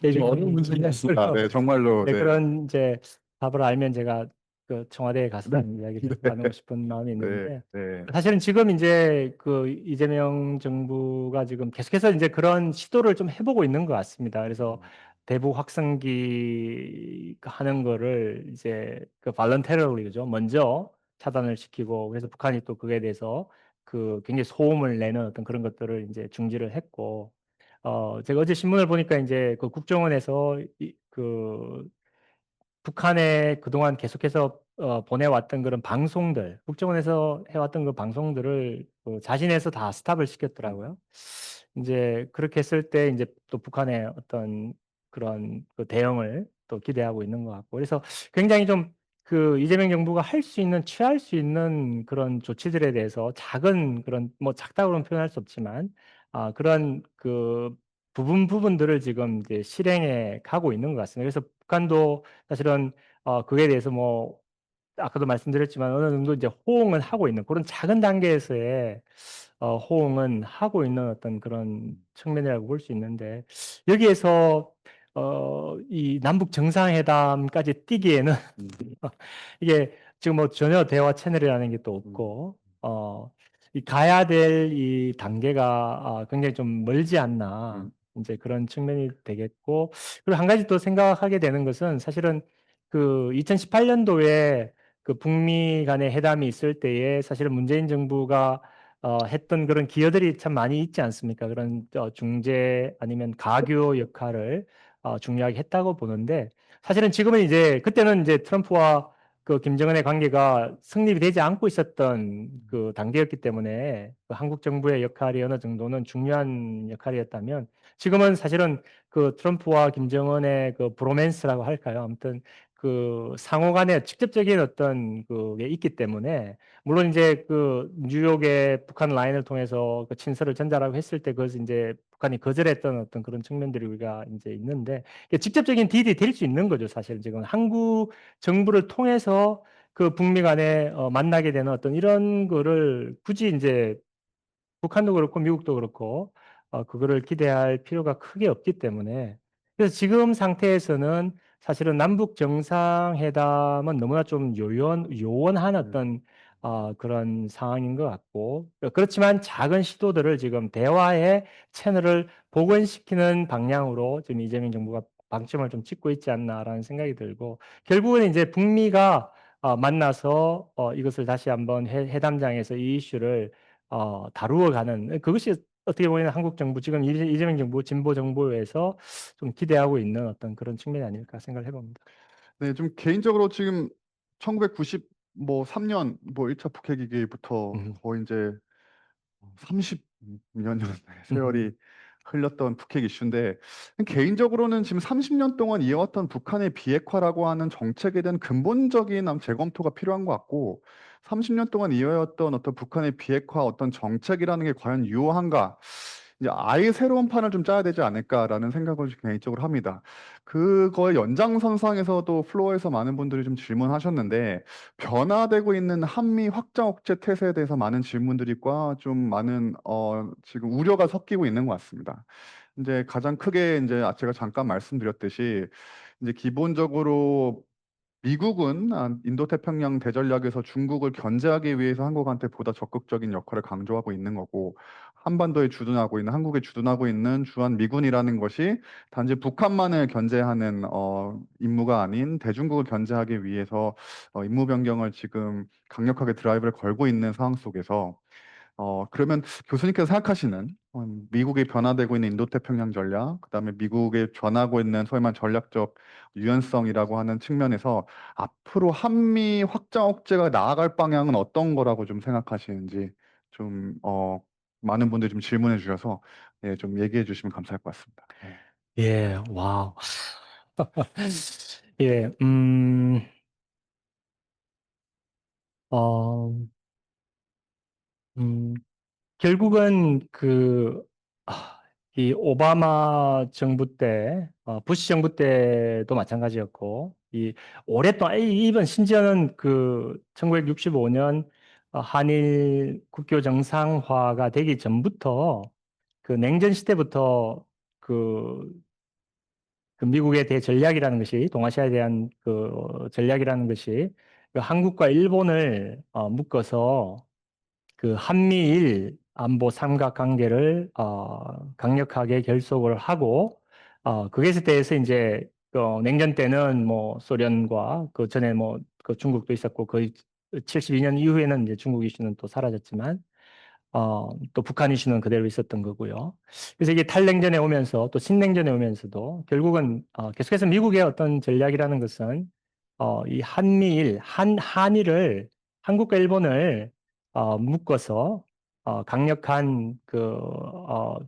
예, 좀 어려운 아, 문제였어요. 네, 정말로, 네, 네. 그런 이제 답을 알면 제가 그 청와대에 가서 네, 좀 이야기를 네, 나누고 싶은 마음이 네, 있는데 네. 사실은 지금 이제 그 이재명 정부가 지금 계속해서 이제 그런 시도를 좀 해보고 있는 것 같습니다. 그래서 대북 확성기 하는 거를 이제 그 발런테러리 그죠? 먼저 차단을 시키고 그래서 북한이 또 그거에 대해서 그 굉장히 소음을 내는 어떤 그런 것들을 이제 중지를 했고 제가 어제 신문을 보니까 이제 그 국정원에서 그 북한에 그동안 계속해서 보내왔던 그런 방송들, 국정원에서 해왔던 그 방송들을 그 자진해서 다 스탑을 시켰더라고요. 이제 그렇게 했을 때 이제 또 북한의 어떤 그런 그 대응을 또 기대하고 있는 것 같고, 그래서 굉장히 좀 그 이재명 정부가 할 수 있는, 취할 수 있는 그런 조치들에 대해서 작은 그런 뭐 작다고는 표현할 수 없지만, 그런 그 부분들을 지금 이제 실행해 가고 있는 것 같습니다. 그래서 북한도 사실은 그에 대해서 뭐 아까도 말씀드렸지만 어느 정도 이제 호응은 하고 있는 그런 작은 단계에서의 호응은 하고 있는 어떤 그런 측면이라고 볼 수 있는데 여기에서 이 남북 정상회담까지 뛰기에는 음, 이게 지금 뭐 전혀 대화 채널이라는 게 또 음, 없고 이 가야 될 이 단계가 굉장히 좀 멀지 않나 음, 이제 그런 측면이 되겠고 그리고 한 가지 또 생각하게 되는 것은 사실은 그 2018년도에 그 북미 간의 회담이 있을 때에 사실은 문재인 정부가 했던 그런 기여들이 참 많이 있지 않습니까? 그런 중재 아니면 가교 역할을 중요하게 했다고 보는데 사실은 지금은 이제 그때는 이제 트럼프와 그 김정은의 관계가 성립이 되지 않고 있었던 그 단계였기 때문에 그 한국 정부의 역할이 어느 정도는 중요한 역할이었다면 지금은 사실은 그 트럼프와 김정은의 그 브로맨스라고 할까요? 아무튼 그 상호 간의 직접적인 어떤 그게 있기 때문에 물론 이제 그 뉴욕의 북한 라인을 통해서 그 친서를 전달하고 했을 때 그것을 이제 북한이 거절했던 어떤 그런 측면들이 우리가 이제 있는데 이게 직접적인 딜이 될 수 있는 거죠. 사실 지금 한국 정부를 통해서 그 북미 간에 만나게 되는 어떤 이런 거를 굳이 이제 북한도 그렇고 미국도 그렇고 그거를 기대할 필요가 크게 없기 때문에 그래서 지금 상태에서는 사실은 남북 정상회담은 너무나 좀 요원한 네, 어떤 그런 상황인 것 같고 그렇지만 작은 시도들을 지금 대화의 채널을 복원시키는 방향으로 지금 이재명 정부가 방점을 좀 찍고 있지 않나라는 생각이 들고 결국은 이제 북미가 만나서 이것을 다시 한번 회담장에서 이 이슈를 다루어가는 그것이 어떻게 보면 한국 정부 지금 이재명 정부 진보 정부에서 좀 기대하고 있는 어떤 그런 측면이 아닐까 생각을 해봅니다. 네, 좀 개인적으로 지금 1993년 뭐 1차 북핵이기부터 음, 거의 이제 30년 음, 세월이 흘렸던 북핵 이슈인데 개인적으로는 지금 30년 동안 이어왔던 북한의 비핵화라고 하는 정책에 대한 근본적인 재검토가 필요한 것 같고 30년 동안 이어왔던 어떤 북한의 비핵화 어떤 정책이라는 게 과연 유효한가 이제 아예 새로운 판을 좀 짜야 되지 않을까라는 생각을 개인적으로 합니다. 그거의 연장선상에서도 플로어에서 많은 분들이 좀 질문하셨는데 변화되고 있는 한미 확장 억제 태세에 대해서 많은 질문들과 좀 많은 지금 우려가 섞이고 있는 것 같습니다. 이제 가장 크게 이제 제가 잠깐 말씀드렸듯이 이제 기본적으로 미국은 인도태평양 대전략에서 중국을 견제하기 위해서 한국한테 보다 적극적인 역할을 강조하고 있는 거고 한반도에 주둔하고 있는 한국에 주둔하고 있는 주한 미군이라는 것이 단지 북한만을 견제하는 임무가 아닌 대중국을 견제하기 위해서 임무 변경을 지금 강력하게 드라이브를 걸고 있는 상황 속에서 그러면 교수님께서 생각하시는 미국이 변화되고 있는 인도태평양 전략, 그다음에 미국이 변하고 있는 소위 말하는 전략적 유연성이라고 하는 측면에서 앞으로 한미 확장 억제가 나아갈 방향은 어떤 거라고 좀 생각하시는지 좀 많은 분들이 좀 질문해 주셔서 예, 좀 얘기해 주시면 감사할 것 같습니다. 네. 예, 와우. 예, 어, 음, 결국은 이 오바마 정부 때, 부시 정부 때도 마찬가지였고, 이 오랫동안, 이번 심지어는 그 1965년 한일 국교 정상화가 되기 전부터 그 냉전 시대부터 그, 그 미국에 대해 전략이라는 것이 동아시아에 대한 그 전략이라는 것이 그 한국과 일본을 묶어서 그 한미일 안보 삼각관계를 강력하게 결속을 하고 그것에 대해서 이제 냉전 때는 뭐 소련과 그 전에 뭐 그 중국도 있었고 거의 72년 이후에는 이제 중국 이슈는 또 사라졌지만 또 북한 이슈는 그대로 있었던 거고요. 그래서 이게 탈냉전에 오면서 또 신냉전에 오면서도 결국은 계속해서 미국의 어떤 전략이라는 것은 이 한미일, 한일을 한국과 일본을 묶어서 강력한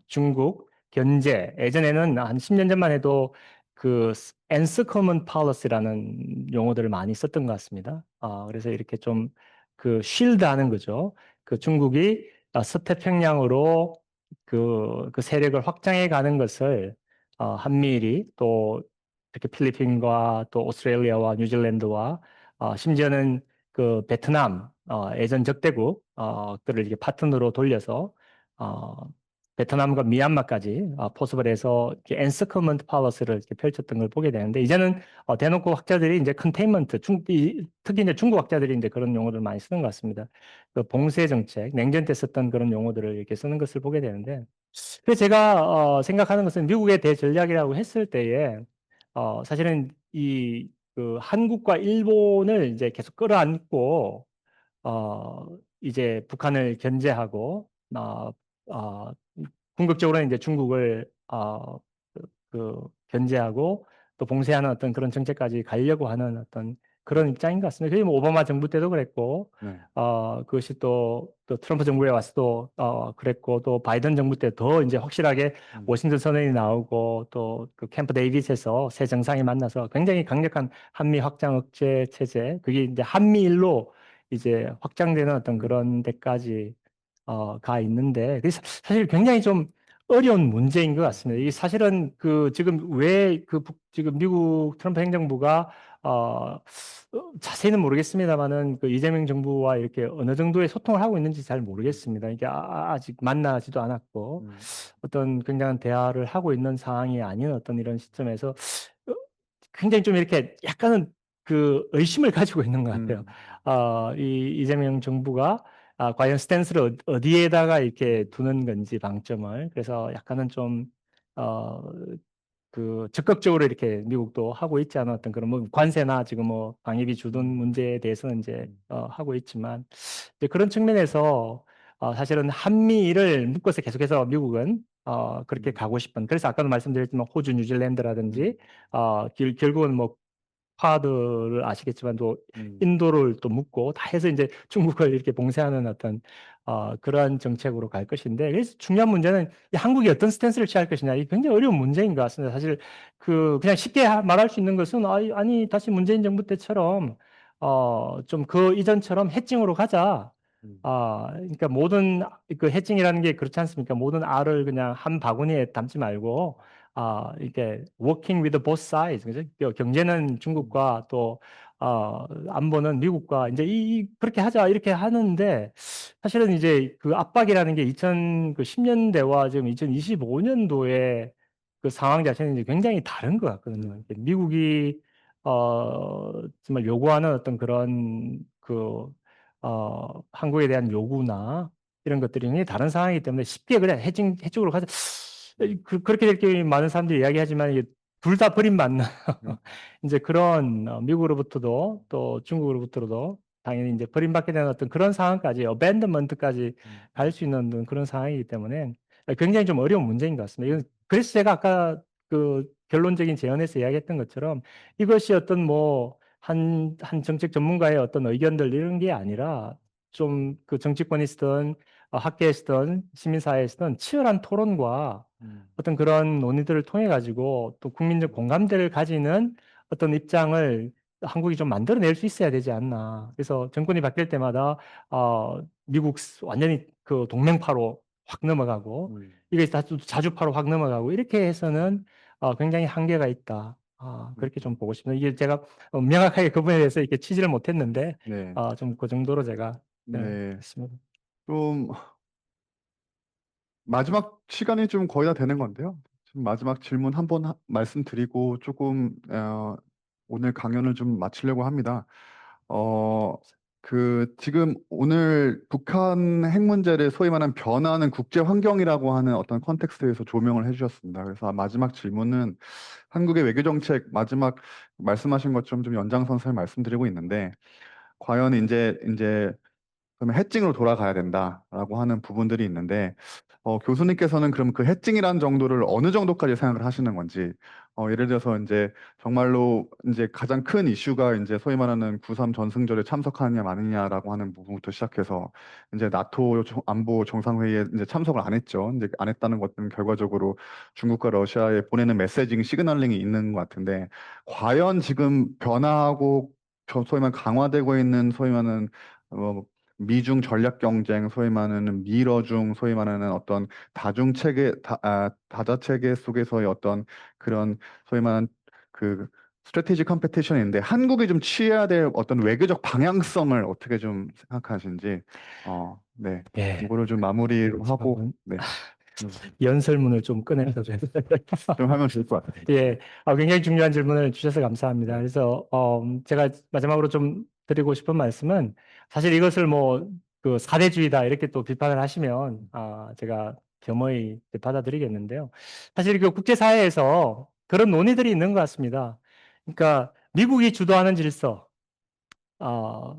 중국 견제, 예전에는 한 10년 전만 해도 그 엔스커먼 팔러시라는 용어들을 많이 썼던 것 같습니다. 그래서 이렇게 좀 그 쉴드하는 거죠. 그 중국이 서태평양으로 그 세력을 확장해 가는 것을 한미일이 또 이렇게 필리핀과 또 오스트레일리아와 뉴질랜드와 심지어는 그 베트남 예전 적대국 들을 이렇게 파트너로 돌려서 어, 베트남과 미얀마까지 포섭을 해서 엔서커먼트 팔러스를 이렇게 펼쳤던 걸 보게 되는데 이제는 대놓고 학자들이 이제 컨테인먼트 특히 이제 중국 학자들이 이제 그런 용어를 많이 쓰는 것 같습니다. 그 봉쇄 정책, 냉전 때 썼던 그런 용어들을 이렇게 쓰는 것을 보게 되는데 그래서 제가 생각하는 것은 미국의 대전략이라고 했을 때에 사실은 이 그 한국과 일본을 이제 계속 끌어안고 어, 이제 북한을 견제하고 어, 궁극적으로는 이제 중국을 견제하고 또 봉쇄하는 어떤 그런 정책까지 가려고 하는 어떤 그런 입장인 것 같습니다. 그게 뭐 오바마 정부 때도 그랬고, 네. 그것이 또 트럼프 정부에 와서도 그랬고, 또 바이든 정부 때 더 이제 확실하게 음, 워싱턴 선언이 나오고 또 그 캠프 데이빗에서 새 정상이 만나서 굉장히 강력한 한미 확장 억제 체제, 그게 이제 한미일로 이제 확장되는 어떤 음, 그런 데까지 가 있는데, 그래서 사실 굉장히 좀 어려운 문제인 것 같습니다. 이게 사실은 그 지금 왜 지금 미국 트럼프 행정부가 자세히는 모르겠습니다만은 그 이재명 정부와 이렇게 어느 정도의 소통을 하고 있는지 잘 음, 모르겠습니다. 이게 아직 만나지도 않았고 음, 어떤 굉장한 대화를 하고 있는 상황이 아닌 어떤 이런 시점에서 어, 굉장히 좀 이렇게 약간은 그 의심을 가지고 있는 것 같아요. 음, 이 이재명 정부가 과연 스탠스를 어디에다가 이렇게 음, 두는 건지 방점을 그래서 약간은 좀 어, 적극적으로 이렇게 미국도 하고 있지 않았던 그런 뭐 관세나 지금 뭐 방위비 주둔 음, 문제에 대해서는 이제 음, 하고 있지만 이제 그런 측면에서 사실은 한미를 묶어서 계속해서 미국은 그렇게 음, 가고 싶은 그래서 아까도 말씀드렸지만 호주, 뉴질랜드라든지 음, 결국은 뭐 쿼드를 아시겠지만 또 음, 인도를 또 묶고 다 해서 이제 중국을 이렇게 봉쇄하는 어떤 그러한 정책으로 갈 것인데 그래서 중요한 문제는 이 한국이 어떤 스탠스를 취할 것이냐 이 굉장히 어려운 문제인 것 같습니다. 사실 그냥 쉽게 말할 수 있는 것은 아니 다시 문재인 정부 때처럼 좀 그 이전처럼 해칭으로 가자. 음, 그러니까 모든 그 해칭이라는 게 그렇지 않습니까? 모든 알을 그냥 한 바구니에 담지 말고 이게 working with both sides. 그죠? 경제는 음, 중국과 또 안보는 미국과 이제 음, 그렇게 하자 이렇게 하는데 사실은 이제 그 압박이라는 게 2010년대와 지금 2025년도에 그 상황 자체는 이제 굉장히 다른 것 같거든요. 음, 이게 미국이 정말 요구하는 어떤 그런 한국에 대한 요구나 이런 것들이 굉장히 다른 상황이기 때문에 쉽게 그냥 해적으로 가자. 음, 그렇게 될 경우에 많은 사람들이 이야기하지만 이게 둘 다 버림받는 음, 이제 그런 미국으로부터도 또 중국으로부터도 당연히 이제 버림받게 되는 어떤 그런 상황까지 어벤더먼트까지 음, 갈 수 있는 그런 상황이기 때문에 굉장히 좀 어려운 문제인 것 같습니다. 음, 그래서 제가 아까 그 결론적인 제언에서 이야기했던 것처럼 이것이 어떤 뭐 한 정책 전문가의 어떤 의견들 이런 게 아니라 좀 그 정치권이든 학계에서든 시민사회에서든 치열한 토론과 음, 어떤 그런 논의들을 통해 가지고 또 국민적 음, 공감대를 가지는 어떤 입장을 한국이 좀 만들어낼 수 있어야 되지 않나. 그래서 정권이 바뀔 때마다 미국 완전히 그 동맹파로 확 넘어가고 음, 이게 자주파로 확 넘어가고 이렇게 해서는 굉장히 한계가 있다. 음, 그렇게 좀 보고 싶습니다. 이게 제가 명확하게 그 부분에 대해서 이렇게 취지를 못했는데 네, 좀 그 정도로 제가 네. 했습니다. 좀 마지막 시간이 좀 거의 다 되는 건데요. 좀 마지막 질문 한 번 말씀드리고 조금 오늘 강연을 좀 마치려고 합니다. 어, 지금 오늘 북한 핵 문제를 소위 말하는 변화하는 국제 환경이라고 하는 어떤 컨텍스트에서 조명을 해주셨습니다. 그래서 마지막 질문은 한국의 외교 정책 마지막 말씀하신 것처럼 좀 연장선상에 말씀드리고 있는데 과연 이제 그러면 해칭으로 돌아가야 된다라고 하는 부분들이 있는데 교수님께서는 그럼 그 해칭이란 정도를 어느 정도까지 생각을 하시는 건지 예를 들어서 이제 정말로 이제 가장 큰 이슈가 이제 소위 말하는 9.3 전승절에 참석하느냐 마느냐라고 하는 부분부터 시작해서 이제 나토 안보 정상회의에 이제 참석을 안 했죠. 이제 안 했다는 것은 결과적으로 중국과 러시아에 보내는 메시징 시그널링이 있는 것 같은데 과연 지금 변화하고 소위 말하는 강화되고 있는 소위 말하는 어, 미중 전략 경쟁, 소위 말하는 미러중, 소위 말하는 어떤 다중 체계, 다자 체계 속에서의 어떤 그런 소위 말하는 그 스트래티지 컴페티션인데 한국이 좀 취해야 될 어떤 외교적 방향성을 어떻게 좀 생각하시는지, 네, 예, 이거를 좀 마무리로 하고, 한번 네, 연설문을 좀 꺼내서 좀 하면 좋을 것 같아요. 예, 굉장히 중요한 질문을 주셔서 감사합니다. 네, 그래서 제가 마지막으로 좀 드리고 싶은 말씀은 사실 이것을 뭐 그 사대주의다 이렇게 또 비판을 하시면 제가 겸허히 받아들이겠는데요. 사실 그 국제사회에서 그런 논의들이 있는 것 같습니다. 그러니까 미국이 주도하는 질서, 어,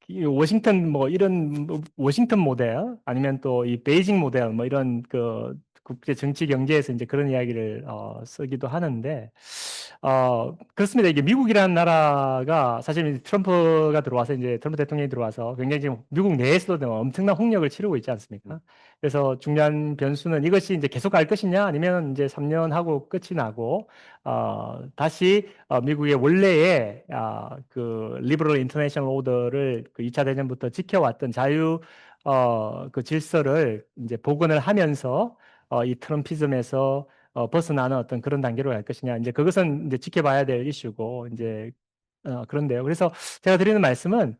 이 워싱턴 뭐 이런 워싱턴 모델 아니면 또 이 베이징 모델 뭐 이런 그 국제 정치 경제에서 이제 그런 이야기를 쓰기도 하는데 그렇습니다. 이게 미국이라는 나라가 사실 트럼프가 들어와서 이제 트럼프 대통령이 들어와서 굉장히 지금 미국 내에서도 엄청난 홍역을 치르고 있지 않습니까? 그래서 중요한 변수는 이것이 이제 계속 갈 것이냐 아니면 이제 3년 하고 끝이 나고 다시 미국의 원래의 그 리버럴 인터내셔널 오더를 그 2차 대전부터 지켜왔던 자유 그 질서를 이제 복원을 하면서 이 트럼피즘에서 벗어나는 어떤 그런 단계로 갈 것이냐 이제 그것은 이제 지켜봐야 될 이슈고 이제 그런데요. 그래서 제가 드리는 말씀은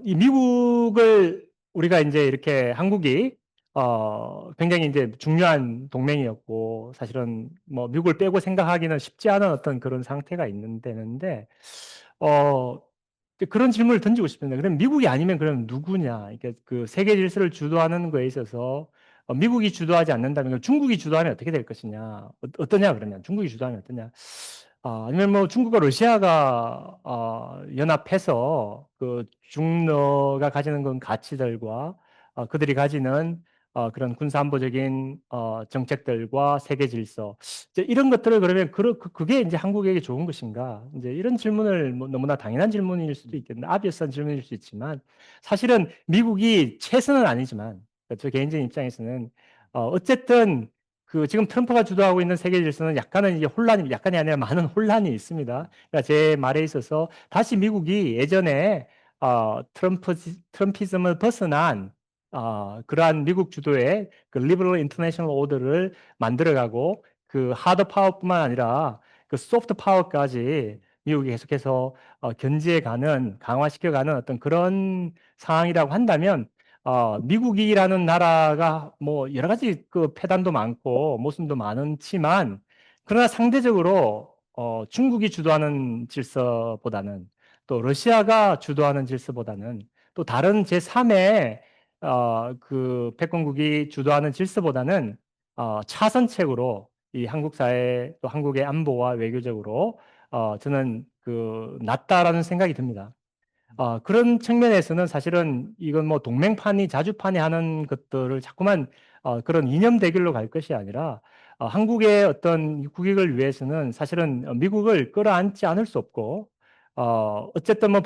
이 미국을 우리가 이제 이렇게 한국이 굉장히 이제 중요한 동맹이었고 사실은 뭐 미국을 빼고 생각하기는 쉽지 않은 어떤 그런 상태가 있는데 어 이제 그런 질문을 던지고 싶습니다. 그럼 미국이 아니면 그럼 누구냐? 이게 그 세계 질서를 주도하는 거에 있어서 미국이 주도하지 않는다면 그럼 중국이 주도하면 어떻게 될 것이냐? 어떠냐 그러면 중국이 주도하면 어떠냐? 아니면 뭐 중국과 러시아가 연합해서 그 중러가 가지는 그런 가치들과 그들이 가지는 그런 군사안보적인 정책들과 세계 질서 이제 이런 것들을 그러면 그게 이제 한국에게 좋은 것인가? 이제 이런 질문을 뭐 너무나 당연한 질문일 수도 있겠는데 아비어스한 질문일 수 있지만 사실은 미국이 최선은 아니지만 저 개인적인 입장에서는 어쨌든 그 지금 트럼프가 주도하고 있는 세계 질서는 약간은 이제 혼란이 약간이 아니라 많은 혼란이 있습니다. 그러니까 제 말에 있어서 다시 미국이 예전에 트럼피즘을 벗어난 그러한 미국 주도의 그 리버럴 인터내셔널 오더를 만들어가고 그 하드 파워뿐만 아니라 그 소프트 파워까지 미국이 계속해서 견지해가는 강화시켜가는 어떤 그런 상황이라고 한다면 미국이라는 나라가 뭐 여러 가지 그 패단도 많고 모순도 많지만 그러나 상대적으로 중국이 주도하는 질서보다는 또 러시아가 주도하는 질서보다는 또 다른 제3의 그 패권국이 주도하는 질서보다는 차선책으로 이 한국 사회 또 한국의 안보와 외교적으로 저는 그 낫다라는 생각이 듭니다. 그런 측면에서는 사실은 이건 뭐 동맹판이 자주판이 하는 것들을 자꾸만 그런 이념 대결로 갈 것이 아니라 한국의 어떤 국익을 위해서는 사실은 미국을 끌어안지 않을 수 없고 어쨌든 뭐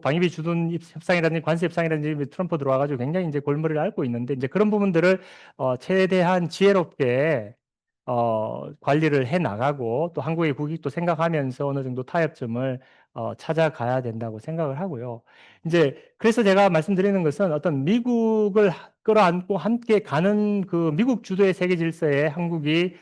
방위비 주둔 협상이라든지 관세 협상이라든지 트럼프 들어와가지고 굉장히 이제 골머리를 앓고 있는데 이제 그런 부분들을 최대한 지혜롭게 관리를 해 나가고 또 한국의 국익도 생각하면서 어느 정도 타협점을 찾아가야 된다고 생각을 하고요. 이제 그래서 제가 말씀드리는 것은 어떤 미국을 끌어안고 함께 가는 그 미국 주도의 세계 질서에 한국이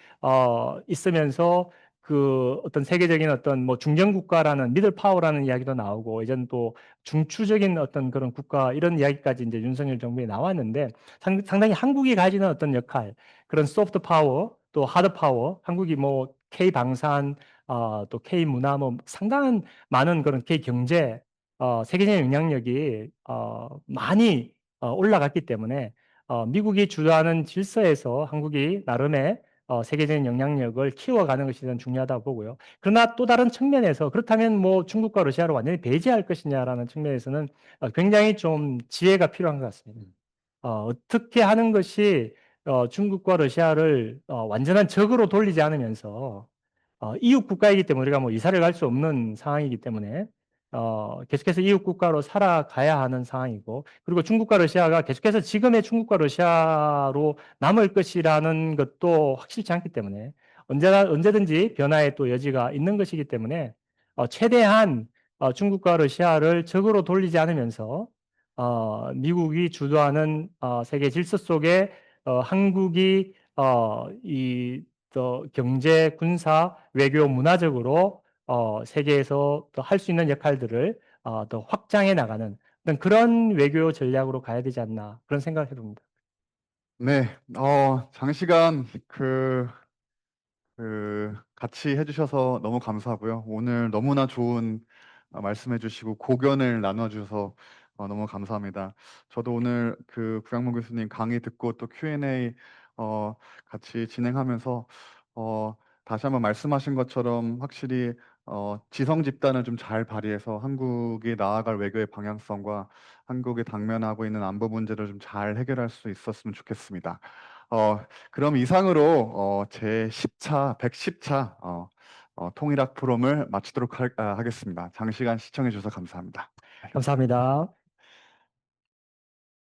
있으면서 그 어떤 세계적인 어떤 뭐 중견 국가라는 미들 파워라는 이야기도 나오고 이제는 또 중추적인 어떤 그런 국가 이런 이야기까지 이제 윤석열 정부에 나왔는데 상당히 한국이 가지는 어떤 역할 그런 소프트 파워 또 하드 파워 한국이 뭐 K 방산 또 K 문화 뭐 상당한 많은 그런 K 경제 세계적인 영향력이 많이 올라갔기 때문에 미국이 주도하는 질서에서 한국이 나름의 세계적인 영향력을 키워가는 것이 저는 중요하다고 보고요. 그러나 또 다른 측면에서 그렇다면 뭐 중국과 러시아를 완전히 배제할 것이냐라는 측면에서는 굉장히 좀 지혜가 필요한 것 같습니다. 어떻게 하는 것이 중국과 러시아를 완전한 적으로 돌리지 않으면서 이웃 국가이기 때문에 우리가 뭐 이사를 갈 수 없는 상황이기 때문에 계속해서 이웃 국가로 살아가야 하는 상황이고 그리고 중국과 러시아가 계속해서 지금의 중국과 러시아로 남을 것이라는 것도 확실치 않기 때문에 언제나 언제든지 변화의 또 여지가 있는 것이기 때문에 최대한 중국과 러시아를 적으로 돌리지 않으면서 미국이 주도하는 세계 질서 속에 한국이 또 경제, 군사, 외교, 문화적으로 세계에서 또 할 수 있는 역할들을 더 확장해 나가는 그런 외교 전략으로 가야 되지 않나 그런 생각을 해봅니다. 네, 장시간 같이 해주셔서 너무 감사하고요. 오늘 너무나 좋은 말씀해주시고 고견을 나눠주셔서 너무 감사합니다. 저도 오늘 구양모 교수님 강의 듣고 또 Q&A 같이 진행하면서 다시 한번 말씀하신 것처럼 확실히 지성 집단을 좀 잘 발휘해서 한국이 나아갈 외교의 방향성과 한국이 당면하고 있는 안보 문제를 좀 잘 해결할 수 있었으면 좋겠습니다. 그럼 이상으로 제 10차, 110차 통일학 포럼을 마치도록 하겠습니다. 장시간 시청해 주셔서 감사합니다. 감사합니다.